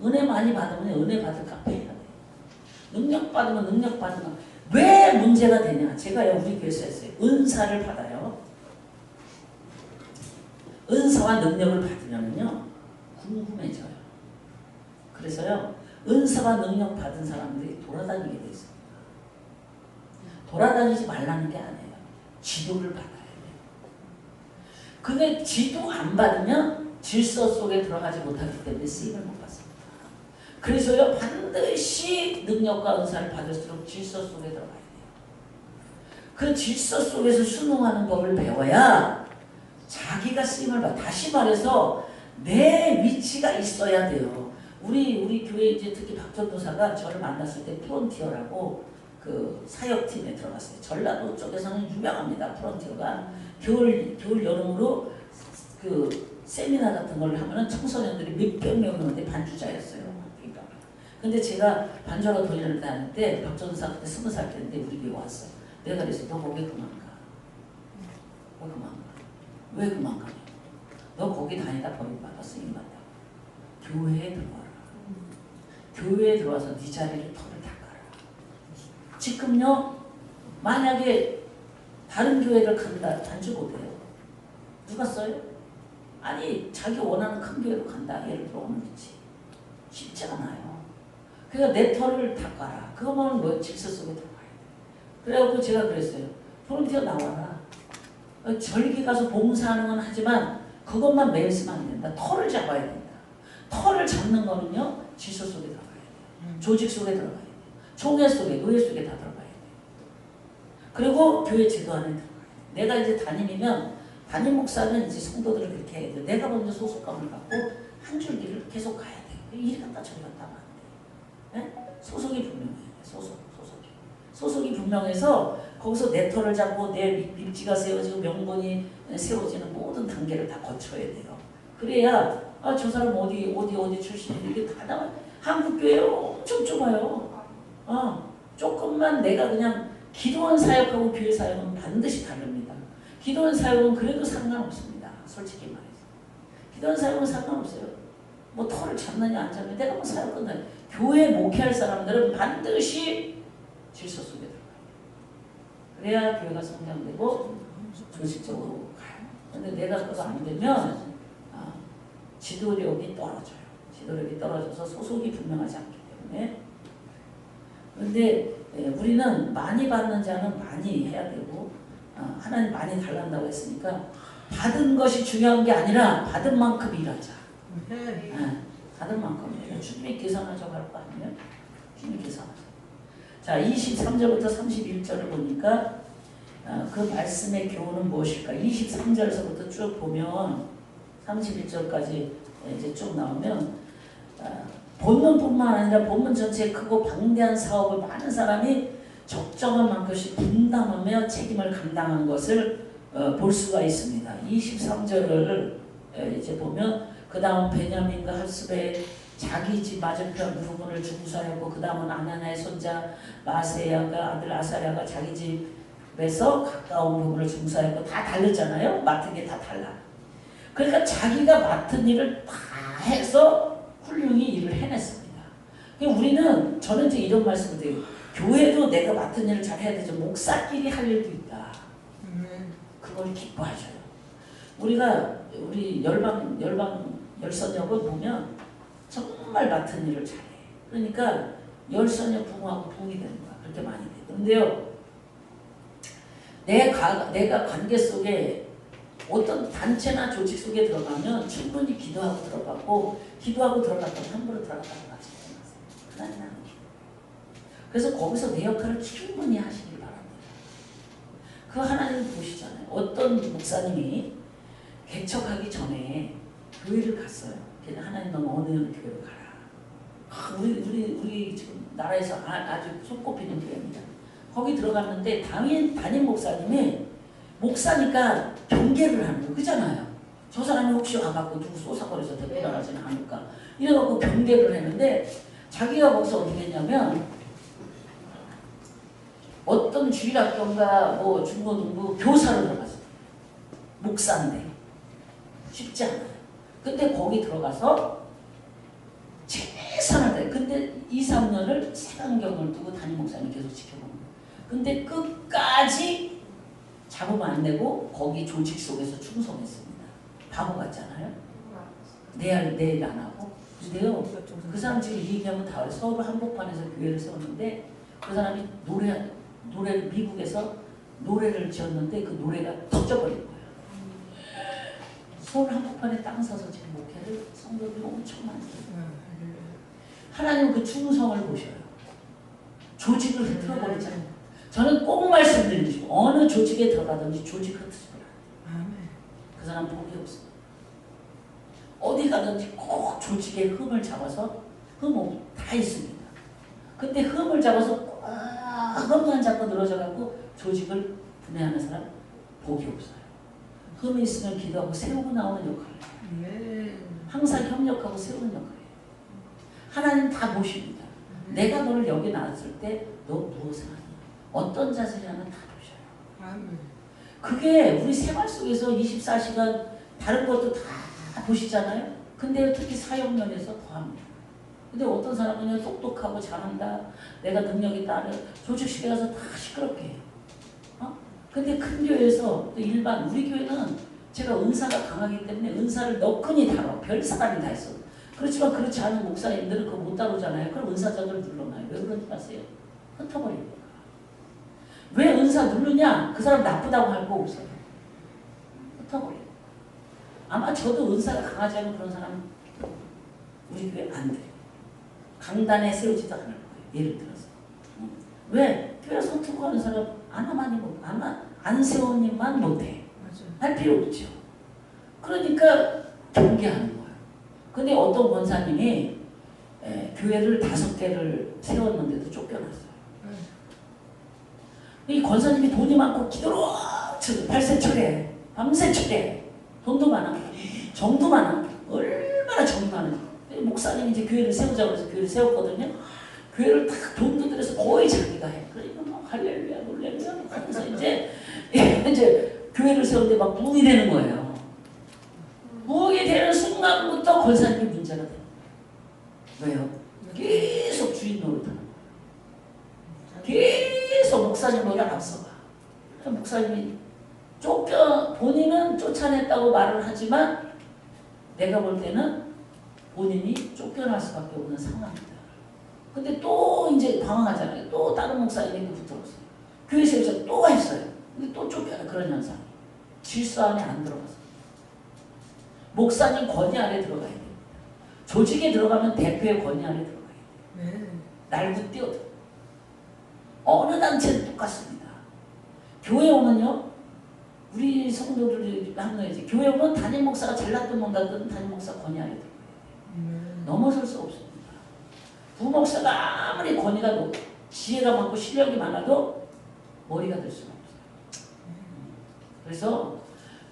은혜 많이 받으면 은혜 받을 값 해야 돼. 능력 받으면 능력 받는 값. 왜 문제가 되냐. 제가요 우리 교회에서 했어요. 은사를 받아요. 은사와 능력을 받으면요 궁금해져요. 그래서요 은사와 능력 받은 사람들이 돌아다니게 돼 있습니다. 돌아다니지 말라는 게 아니에요. 지도를 받아야 돼요. 근데 지도 안 받으면 질서 속에 들어가지 못하기 때문에 쓰임을 못 받습니다. 그래서요 반드시 능력과 은사를 받을수록 질서 속에 들어가야 돼요. 그 질서 속에서 순응하는 법을 배워야 자기가 쓰임을 받아. 다시 말해서 내 위치가 있어야 돼요. 우리 교회 이제 특히 박전도사가 저를 만났을 때 프론티어라고 그 사역팀에 들어갔어요. 전라도 쪽에서는 유명합니다. 프론티어가 겨울 여름으로 그 세미나 같은 걸 하면은 청소년들이 몇백 명 오는데 반주자였어요. 그러니까. 근데 제가 반주하러 돌리를 다닐 때 박전도사 그때 20살 때인데 우리 교회 왔어요. 내가 그래서 너 거기 그만 가. 왜 그만 가? 왜 그만 가냐? 너 거기 다니다 버림받아 쓰임받아. 교회에 들어와라. 교회에 들어와서 네 자리를 털을 닦아라. 지금요 만약에 다른 교회를 간다 단지 못해요. 누가 써요? 아니 자기 원하는 큰 교회로 간다. 예를 들어 오는 거지. 쉽지 않아요. 그러니까 내 털을 닦아라. 그거만 뭐 질서 속에 들어가야 돼. 그래갖고 제가 그랬어요. 프론티어 나와라. 절기 가서 봉사하는 건 하지만 그것만 매일 쓰면 안 된다. 털을 잡아야 된다. 털을 잡는 거는요 질서 속에 들어가야 돼요. 조직 속에 들어가야 돼요. 총회 속에 노예 속에 다 들어가야 돼요. 그리고 교회 제도 안에 들어가야 돼요. 내가 이제 담임이면 담임 목사는 이제 성도들을 그렇게 해야 돼요. 내가 먼저 소속감을 갖고 한 줄기를 계속 가야 돼요. 이리 갔다 저리 갔다 하면 안 돼요. 네? 소속이 분명해요. 소속이 분명해서 거기서 내 털을 잡고 내 입지가 세워지고 명분이 세워지는 모든 단계를 다 거쳐야 돼요. 그래야 저 사람 어디 출신인데 이게 다 나와요. 한국교회 엄청 좁아요. 조금만 내가 그냥 기도원 사역하고 교회 사역은 반드시 다릅니다. 기도원 사역은 그래도 상관없습니다. 솔직히 말해서. 이런 사역은 상관없어요. 뭐 터를 잡느냐 안 잡느냐 내가 뭐 사역 끝나. 교회 목회할 사람들은 반드시 질서 속에 들어가요. 그래야 교회가 성장되고 조직적으로 가요. 근데 내가 그거 안 되면 지도력이 떨어져요. 지도력이 떨어져서 소속이 분명하지 않기 때문에. 그런데 우리는 많이 받는 자는 많이 해야 되고 하나님 많이 달란다고 했으니까 받은 것이 중요한 게 아니라 받은 만큼 일하자. 받은 만큼 일하자. 주님이 계산하자고 할 거 아니에요? 주님이 계산하자. 자, 23절부터 31절을 보니까 그 말씀의 교훈은 무엇일까? 23절에서부터 쭉 보면 31절까지 이제 쭉 나오면 본문뿐만 아니라 본문 전체에 크고 방대한 사업을 많은 사람이 적정한 만큼씩 분담하며 책임을 감당한 것을 볼 수가 있습니다. 23절을 이제 보면 그 다음 베냐민과 할수베 자기 집 맞은편 부분을 중수하였고 그 다음은 아나나의 손자 마세야가 아들 아사랴가 자기 집에서 가까운 부분을 중수하였고 다 다르잖아요. 맡은 게 다 달라. 그러니까 자기가 맡은 일을 다 해서 훌륭히 일을 해냈습니다. 우리는 저는 이제 이런 말씀을 드려요. 교회도 내가 맡은 일을 잘 해야 되죠. 목사끼리 할 일도 있다. 그걸 기뻐하셔요. 우리 열선역을 보면 정말 맡은 일을 잘해. 그러니까 열선역 부흥하고 부흥이 되는 거야. 그렇게 많이 돼. 그런데요, 내가 관계 속에 어떤 단체나 조직 속에 들어가면 충분히 기도하고 들어갔고 기도하고 들어갔다면 함부로 들어갔다고 하지 마세요. 하나님 안 기도. 그래서 거기서 내 역할을 충분히 하시길 바랍니다. 그 하나님 보시잖아요. 어떤 목사님이 개척하기 전에 교회를 갔어요. 그냥 하나님 너무 어느 교회로 가라. 우리 지금 나라에서 아주 손꼽히는 교회입니다. 거기 들어갔는데 담임 목사님이 목사니까 경계를 하는 거 그잖아요. 저 사람이 혹시 와갖고 누구 쏘사거려서 데리고 나가지는 않을까. 이래갖고 경계를 했는데 자기가 거기서 어떻게 했냐면 어떤 주일학교인가 뭐 중고등부 교사로 들어갔어요. 목사인데 쉽지 않아요. 근데 거기 들어가서 최선을 다해. 근데 2, 3년을 색안경을 두고 담임 목사님 계속 지켜보는 거예요. 근데 끝까지 잡음 안 내고 거기 조직 속에서 충성했습니다. 바보 같잖아요. 내 일 안 하고. 근데요, 그 사람 지금 얘기하면 다 알아요. 서울 한복판에서 교회를 세웠는데 그 사람이 노래를 미국에서 노래를 지었는데 그 노래가 터져버린 거예요. 서울 한복판에 땅 사서 지금 목회를 성도들이 엄청 많이 해요. 하나님은 그 충성을 보셔요. 조직을 흐트러버리지 않아요. 저는 꼭 말씀드리죠. 어느 조직에 들어가든지 조직 흩으지 말아요. 그 사람 복이 없어요. 어디 가든지 꼭 조직의 흠을 잡아서 흠 다 있습니다. 근데 흠을 잡아서 흠만 잡고 늘어져갖고 조직을 분해하는 사람 복이 없어요. 흠이 있으면 기도하고 세우고 나오는 역할을 해요. 항상 협력하고 세우는 역할이에요. 하나님 다 보십니다. 내가 너를 여기 놨을 때 너 무엇을 하냐, 어떤 자세를 하면 다 보셔요. 그게 우리 생활 속에서 24시간 다른 것도 다 보시잖아요. 근데 특히 사역면에서 더합니다. 근데 어떤 사람은 그냥 똑똑하고 잘한다, 내가 능력이 있다, 조직식에 가서 다 시끄럽게 해요. 근데 큰 교회에서 또 일반 우리 교회는 제가 은사가 강하기 때문에 은사를 너끈히 다뤄. 별 사람이 다 있어. 그렇지만 그렇지 않은 목사님들은 그거 못 다루잖아요. 그럼 은사자들 눌러놔요. 왜 그런지 아세요? 흩어버리니까. 왜 은사 누르냐? 그 사람 나쁘다고 할 거 없어요. 흩어버려요. 아마 저도 은사가 강하지 않은 그런 사람 우리 교회 안 돼요. 강단에 세우지도 않을 거예요. 예를 들어서. 왜? 교회에서 흩고 하는 사람 안 세우님만 못해. 할 필요 없죠. 그러니까 경계하는 거예요. 근데 어떤 권사님이 교회를 5개를 세웠는데도 쫓겨났어요. 이 권사님이 돈이 많고 기도로 발세철에 밤새 철에 돈도 많아, 정도 많아, 얼마나 정이 많은지. 목사님이 이제 교회를 세우자고 해서 교회를 세웠거든요. 교회를 다 돈도 들여서 거의 자기가 해. 그러니까 막 할렐루야 놀렐루야 하면서 이제 교회를 세우는데 막 붕이 되는 거예요. 부엌이 되는 순간부터 권사님이 문제가 돼요. 왜요? 계속 주인 노릇하는 거예요. 계속 목사님보다 앞서가. 목사님이 본인은 쫓아냈다고 말을 하지만 내가 볼 때는 본인이 쫓겨날 수밖에 없는 상황입니다. 근데 또 이제 방황하잖아요. 또 다른 목사님에게 붙들었어요. 교회 세워서 또 했어요. 근데 또 쫓겨나. 그런 현상. 질서 안에 안 들어가서. 목사님 권위 아래 들어가야 돼요. 조직에 들어가면 대표의 권위 아래 들어가야 돼요. 날고 뛰어들어. 어느 단체는 똑같습니다. 교회 오면요. 우리 성도들이 하는 교회 오면 담임 목사가 잘났든 못났든 담임 목사 권위 아래 들어가야 돼요. 넘어설 수 없습니다. 부목사가 아무리 권위가 높고 지혜가 많고 실력이 많아도 머리가 될 수가 없어요. 그래서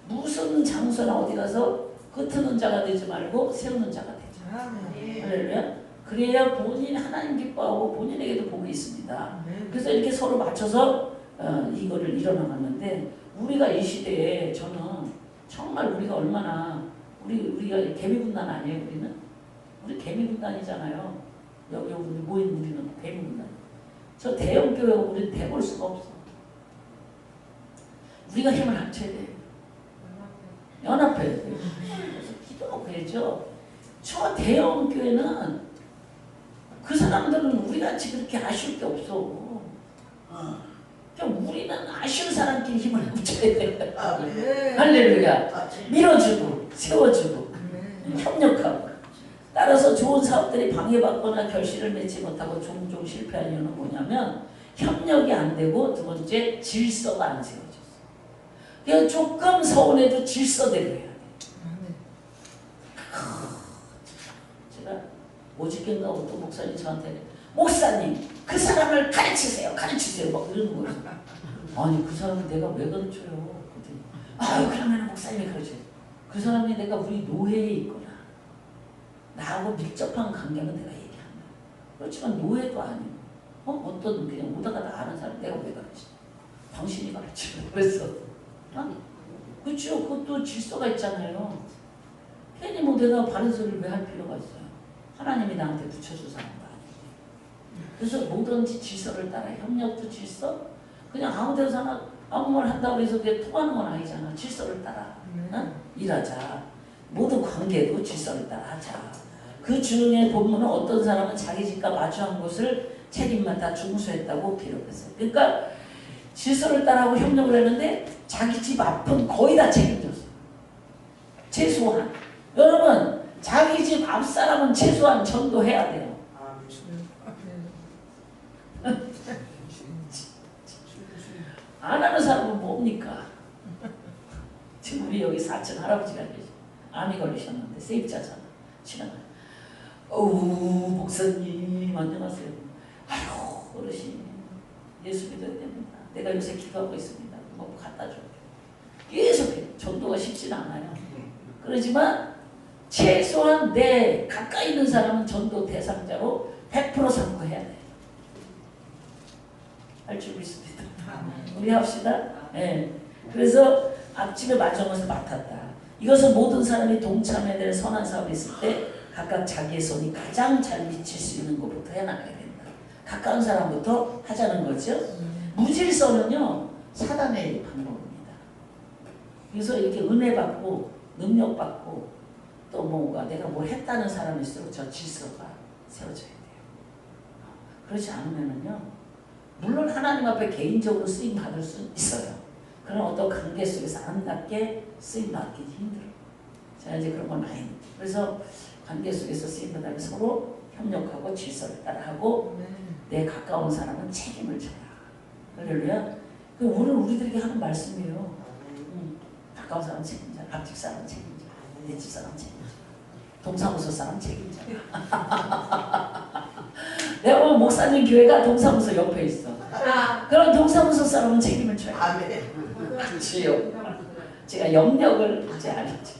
무슨 장소나 어디 가서 끄트는 자가 되지 말고 세우는 자가 되죠. 할렐루야. 그래야 본인 하나님 기뻐하고 본인에게도 복이 있습니다. 그래서 이렇게 서로 맞춰서 이거를 일어나갔는데 우리가 이 시대에 저는 정말 우리가 얼마나 우리가 개미군단 아니에요. 우리 개미군단이잖아요. 여기 모인 우리는 개미군단. 저 대형 교회 우리는 대볼 수가 없어. 우리가 힘을 합쳐야 돼요. 연합해야 돼요. 그래서 기도하고 해야죠. 저 대형 교회는 그 사람들은 우리같이 그렇게 아쉬울 게 없어. 그냥 우리는 아쉬운 사람끼리 힘을 합쳐야 돼. 할렐루야. 밀어주고 세워주고 협력하고. 따라서 좋은 사업들이 방해받거나 결실을 맺지 못하고 종종 실패한 이유는 뭐냐면 협력이 안 되고 두 번째 질서가 안 세워졌어. 그래서 조금 서운해도 질서대로 해야 돼. 제가 오직견가 어떤 목사님 저한테 목사님 그 사람을 가르치세요. 막 이러는 거예요. 아니 그 사람은 내가 왜 가르쳐요? 아유 그러면 목사님이 가르쳐요. 그 사람이 내가 우리 노회에 있거나 나하고 밀접한 관계는 내가 얘기한다. 그렇지만 노예도 아니고 어떤 그냥 오다가 다 아는 사람 내가 왜 가르쳐? 당신이 가르치라고 그랬어. 그렇죠. 그것도 질서가 있잖아요. 괜히 뭐 내가 바른 소리를 왜 할 필요가 있어요. 하나님이 나한테 붙여준 사람도 아니고. 그래서 뭐든지 질서를 따라 협력도 질서 그냥 아무 데서나 아무 말 한다고 해서 그게 통하는 건 아니잖아. 질서를 따라 일하자. 모든 관계도 질서를 따라 하자. 그 중에 본문은 어떤 사람은 자기 집과 마주한 곳을 책임맡아 중수했다고 기록했어요. 그러니까 질서를 따라하고 협력을 했는데 자기 집 앞은 거의 다 책임졌어요. 최소한. 여러분 자기 집 앞 사람은 최소한 전도해야 돼요. 안 하는 사람은 뭡니까? 지금 우리 여기 4층 할아버지가 계시 암이 걸리셨는데 세입자잖아. 지나가요. 어우 목사님 안녕하세요. 아유 어르신 예수 믿어야 됩니다. 내가 요새 기도하고 있습니다. 뭐 갖다 줘. 계속해요. 전도가 쉽지는 않아요. 그러지만 최소한 내 가까이 있는 사람은 전도 대상자로 100% 삼고 해야 돼. 할 줄 믿습니다. 우리 합시다. 네. 그래서 앞집에 맞춰서 맡았다. 이것은 모든 사람이 동참해야 될 선한 사업이 있을 때 각각 자기의 손이 가장 잘 미칠 수 있는 것부터 해나가야 된다. 가까운 사람부터 하자는 거죠. 무질서는요 사단의 방법입니다. 그래서 이렇게 은혜 받고 능력 받고 또 뭔가 내가 뭘 했다는 사람일수록 저 질서가 세워져야 돼요. 그렇지 않으면은요 물론 하나님 앞에 개인적으로 쓰임 받을 수 있어요. 그런 어떤 관계 속에서 아름답게 쓰임 받기 힘들어요. 제가 이제 그런 걸 많이 그래서 관계 속에서 쓰임 받으면 서로 협력하고 질서를 따라하고 내 가까운 사람은 책임을 져라. 할렐루야. 그 오늘 우리들에게 하는 말씀이에요. 가까운 사람 책임져, 앞집 사람 책임져, 내 집 사람 책임져, 동사무소 사람 책임져. 내가 보면 목사님 교회가 동사무소 옆에 있어. 그럼 동사무소 사람은 책임을 져요. 그렇지요. 제가 영역을 이제 알았죠.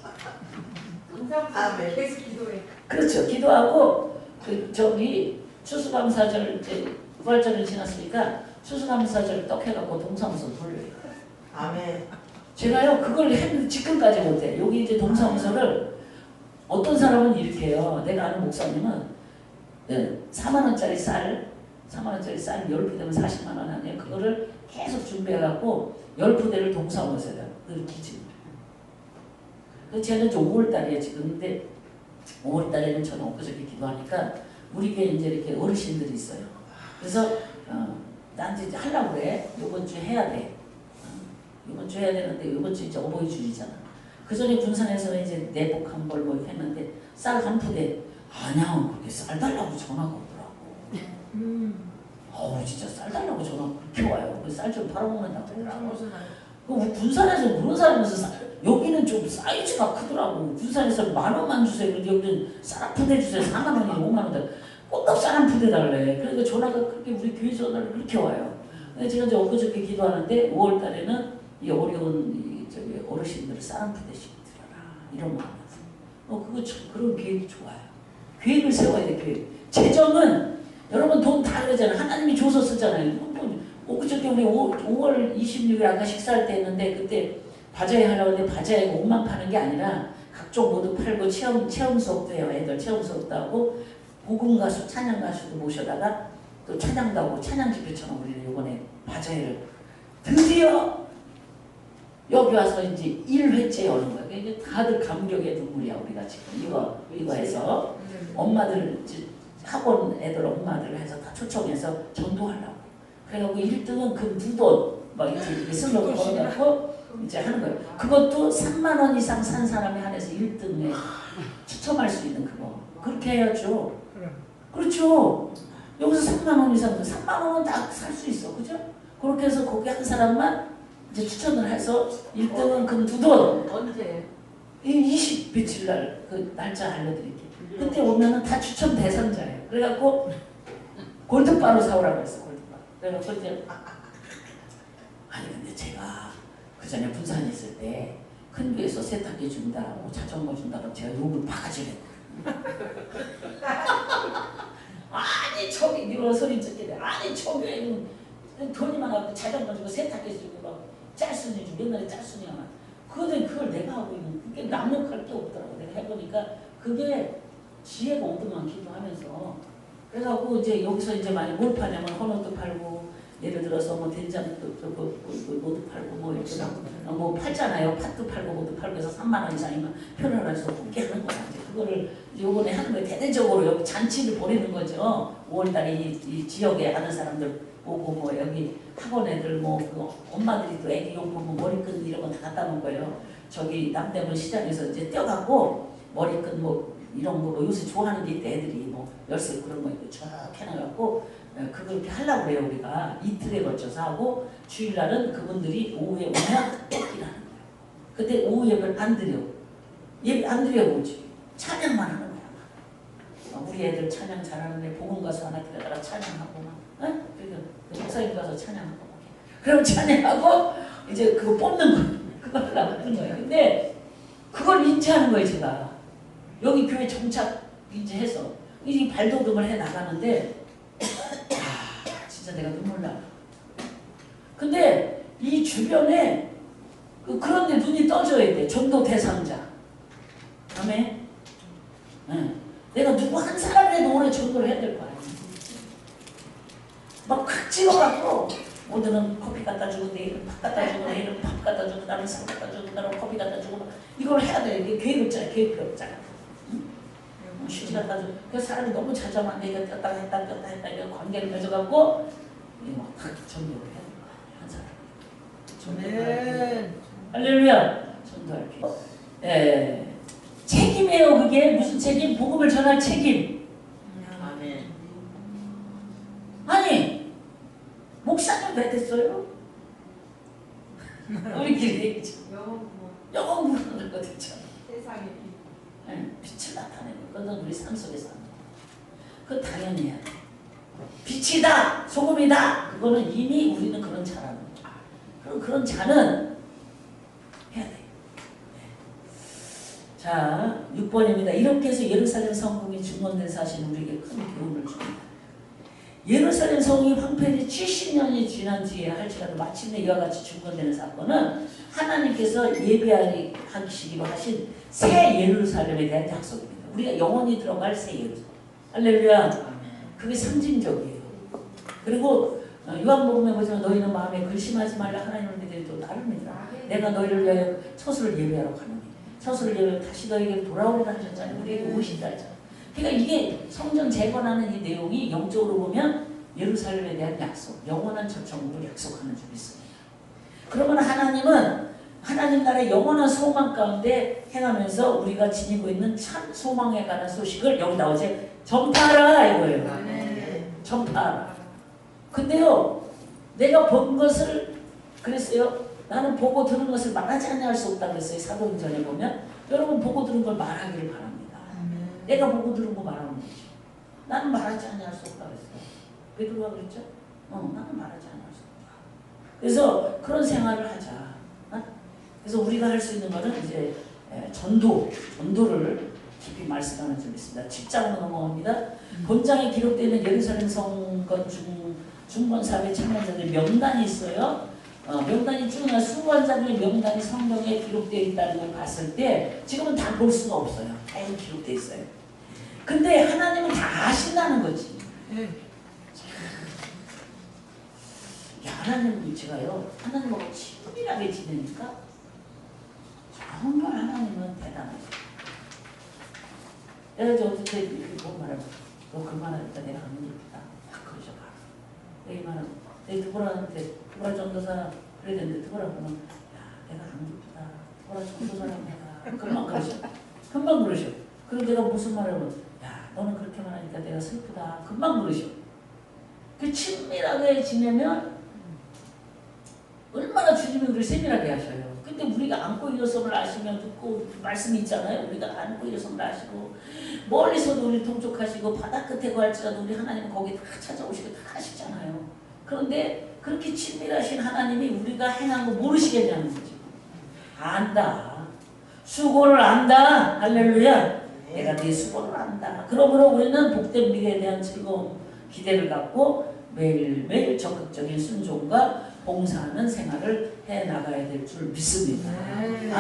동사무소 계속 기도해. 그렇죠. 기도하고 그 저기 추수감사절 이제 부활절을 지났으니까 추수감사절 떡 해갖고 동사무소 돌려요. 아멘. 제가요 그걸 했는데 지금까지 못해. 여기 이제 동사무소를 어떤 사람은 이렇게 해요. 내가 아는 목사님은 4만 원짜리 쌀 10푸대면 40만 원 아니에요. 그거를 계속 준비해갖고 10푸대를 동사무소에다 그걸 기증을 해요. 그래서 쟤는 이제 5월달이에요 지금. 근데 5월달에는 저는 엊그저께 기도하니까 우리 교회 이제 이렇게 어르신들이 있어요. 그래서 나한테 이제 하려고 그래. 이번 주에 해야 돼. 이번 주 해야 되는데 이번 주 이제 어버이주일이잖아. 그 전에 군산에서 이제 내복 한 벌 뭐 이렇게 했는데 쌀 한 푸대 아냐 그렇게 쌀 달라고 전화가 오더라고. 어우 진짜 쌀 달라고 전화가 그렇게 와요. 그 쌀 좀 팔아먹는다고 그러더라고. 그 군산에서 그런 사람에서 여기는 좀 사이즈가 크더라고. 군산에서 10,000원만 주세요. 그런데 여기는 쌀 한 푸대 주세요. 4만 원이나 5만 원. 꼭딱 쌀 한 푸대 달래. 그러니까 전화가 그렇게 우리 교회 전화를 그렇게 와요. 근데 제가 이제 엊그저께 기도하는데 5월 달에는 이 어려운 저기 어르신들을 쌀 한 푸대씩 드려라. 이런 마음에서. 그거 참 그런 계획이 좋아요. 계획을 세워야 돼, 계획. 재정은 여러분 돈 다 그러잖아요. 하나님이 줘서 쓰잖아요. 그저께 우리 5월 26일 아까 식사할 때 했는데 그때 바자회 하려고 했는데 바자회가 옷만 파는 게 아니라 각종 모두 팔고 체험 수업도 해요. 애들 체험 수업도 하고 복음 가수, 찬양 가수도 모셔다가 또 찬양도 하고 찬양 집회처럼 우리는 이번에 바자회를 드디어 여기 와서 이제 1회째 여는 거예요. 이게 다들 감격의 눈물이야 우리가 지금 이거 해서 엄마들 학원 애들 엄마들 해서 다 초청해서 전도하려고. 그래갖고 1등은 그 무돈 막 이렇게 슬로건 걸어갖고 이제 하는 거예요. 그것도 3만 원 이상 산 사람이 한해서 1등에 추첨할 수 있는 그거. 그렇게 해야죠. 그렇죠. 여기서 3만 원 이상 3만 원은 다 살 수 있어, 그죠? 그렇게 해서 거기 한 사람만 이제 추천을 해서 1등은 그 무돈. 언제? 20 며칠 날 그 날짜 알려드릴게요. 그때 오면은 다 추첨 대상자예요. 그래갖고 골드바로 사오라고 했어. 골드바. 그래갖고 이제 아니 근데 제가 그 전에 군산에 있을 때 큰 교회에서 세탁기 준다, 뭐 자전거 준다고 제가 욕을 바가지 했다. 아니 저기 이런 소리 듣게 아니 저교회는 돈이 많아갖고 자전거 주고 세탁기 주고 막 짤순이 주고 옛날에 짤순이야. 그걸 내가 하고 있는 그게 남력할 게 없더라고. 내가 해보니까 그게 지혜가 오더만 기도하면서. 그래갖고 이제 여기서 이제 많이 뭘 파냐면 헌옷도 팔고 예를 들어서 뭐 된장도 뭐도 팔고 뭐 이렇게 뭐 팔잖아요. 팥도 팔고 뭐도 팔고 해서 3만 원 이상이면 표를 해서 뽑게 하는 거야. 이제 그거를 요번에 하는 거예요. 대대적으로 여기 잔치를 벌이는 거죠. 5월달에 이 지역에 아는 사람들 오고 뭐 여기 학원 애들 뭐 그 엄마들이 또 애기 용품 뭐 머리끈 이런 거 다 갖다 놓은 거예요. 저기 남대문 시장에서 이제 떼어갖고 머리끈 뭐 이런 거 뭐 요새 좋아하는 게 있대. 애들이 뭐 열쇠 그런 거 있고 쫙 해놔갖고 그걸 이렇게 하려고 그래요. 우리가 이틀에 걸쳐서 하고 주일날은 그분들이 오후에 오면 뺏기라는 거예요. 근데 오후 예배를 안 드려. 예배 안 드려보지. 찬양만 하는 거야. 우리 애들 찬양 잘하는 애 복음 가수 하나 데려다가 찬양하고 막 그러니까 목사님 가서 찬양하고 막 그럼 찬양하고 이제 그거 뽑는 거예요. 그거 하려고 하는 거예요. 근데 그걸 인지하는 거예요. 제가 여기 교회 정착 인지해서 이 발돋움을 해 나가는데 진짜 내가 눈물 나. 근데 이 주변에 그런데 눈이 떠져야 돼. 전도 대상자. 다음에 내가 누구 한 사람이라도 오래 전도를 해야 될 거 아니야. 막 콱 찍어갖고 오늘은 커피 갖다 주고 내일은 밥 갖다 주고 내일은 밥 갖다 주고 나는 쌀 갖다 주고 나는 커피 갖다 주고 이걸 해야 돼. 이게 계획을 짜야 계획표 없잖아. 쉬지 갖다 주고 그 사람이 너무 자자만 내가 떴다 했다 이런 관계를 맺어갖고 이거 탁 전도를 해야 될 거 아니야. 한 사람. 전도를 할렐루야. 전도할 필요. 책임이에요. 그게 무슨 책임? 복음을 전할 책임. 아멘. 아니 목사님 왜 됐어요? 우리끼리 얘기죠. 영어 부르는 거 됐잖아. 세상에 빛을 나타내는 그건 우리 삶 속에서 그거 당연히 해야 돼. 빛이다, 소금이다. 그거는 이미 우리는 그런 자라는 거야. 그럼 그런 자는 해야 돼. 자, 6번입니다. 이렇게 해서 예루살렘 성공이 증언된 사실은 우리에게 큰 교훈을 줍니다. 예루살렘 성이 황폐해 70년이 지난 뒤에 할지라도 마침내 이와 같이 증언되는 사건은 하나님께서 예배하시기로 하신 새 예루살렘에 대한 약속입니다. 우리가 영원히 들어갈 새 예루살렘. 할렐루야. 그게 상징적이에요. 그리고 요한복음에 보시면 너희는 마음에 근심하지 말라 하나님을 믿으리 또 따릅니다. 내가 너희를 위하여 처소를 예배하러 가노니 처소를 예배하여 다시 너희에게 돌아오리라 하셨잖아요. 우리에게 오신다 했잖아요. 그러니까 이게 성전 재건하는 이 내용이 영적으로 보면 예루살렘에 대한 약속, 영원한 첫 천국을 약속하는 줄이 있습니다. 그러면 하나님은 하나님 나라의 영원한 소망 가운데 행하면서 우리가 지니고 있는 참 소망에 관한 소식을 여기 나오지 전파하라 이거예요. 전파하라. 근데요, 내가 본 것을 그랬어요. 나는 보고 들은 것을 말하지 않냐 할 수 없다 그랬어요. 사도행전에 보면 여러분 보고 들은 걸 말하기를 바랍니다. 내가 보고 들은 거 말하면 되죠. 나는 말하지 않냐 할 수 없다 그랬어요. 베드로가 그랬죠? 나는 말하지 않냐 할 수 없다. 그래서 그런 생활을 하자. 그래서 우리가 할 수 있는 것은 이제 전도를 깊이 말씀하는 점이 있습니다. 7장으로 넘어갑니다. 본장에 기록되어 있는 예루살렘 성건 중건 사회 참여자들 명단이 있어요. 명단이 쭉 수많은 자들의 명단이 성경에 기록되어 있다는 걸 봤을 때 지금은 다 볼 수가 없어요. 다행히 기록되어 있어요. 근데 하나님은 다 아신다는 거지. 야, 하나님은 제가요, 하나님하고 친밀하게 지내니까 정말 하나님은 대단하죠. 내가 저 어떻게 이렇게 보고 말하면 너 그 말하니까 내가 안 예쁘다. 막 그러죠. 내 말은 내 두보라한테 두보라 전도사 그래야 되는데 두보라 보면 야 내가 안 예쁘다. 두보라 전도사라고 해라. 금방 그러죠. 금방 그러죠. 그리고 내가 무슨 말을 하면 야 너는 그렇게 말하니까 내가 슬프다. 금방 그러죠. 그 친밀하게 지내면 얼마나 주님이 우리를 세밀하게 하셔요. 근데 우리가 안고 일어섬을 아시면 듣고 말씀이 있잖아요. 우리가 안고 일어섬을 아시고 멀리서도 우리를 통촉하시고 바다 끝에 갈지라도 우리 하나님은 거기 다 찾아오시고 다 하시잖아요. 그런데 그렇게 친밀하신 하나님이 우리가 행한 거 모르시겠냐는 거죠. 안다. 수고를 안다. 할렐루야. 내가 네 수고를 안다. 그러므로 우리는 복된 미래에 대한 즐거움, 기대를 갖고 매일매일 적극적인 순종과 봉사하는 생활을 해 나가야 될 줄 믿습니다. 아멘.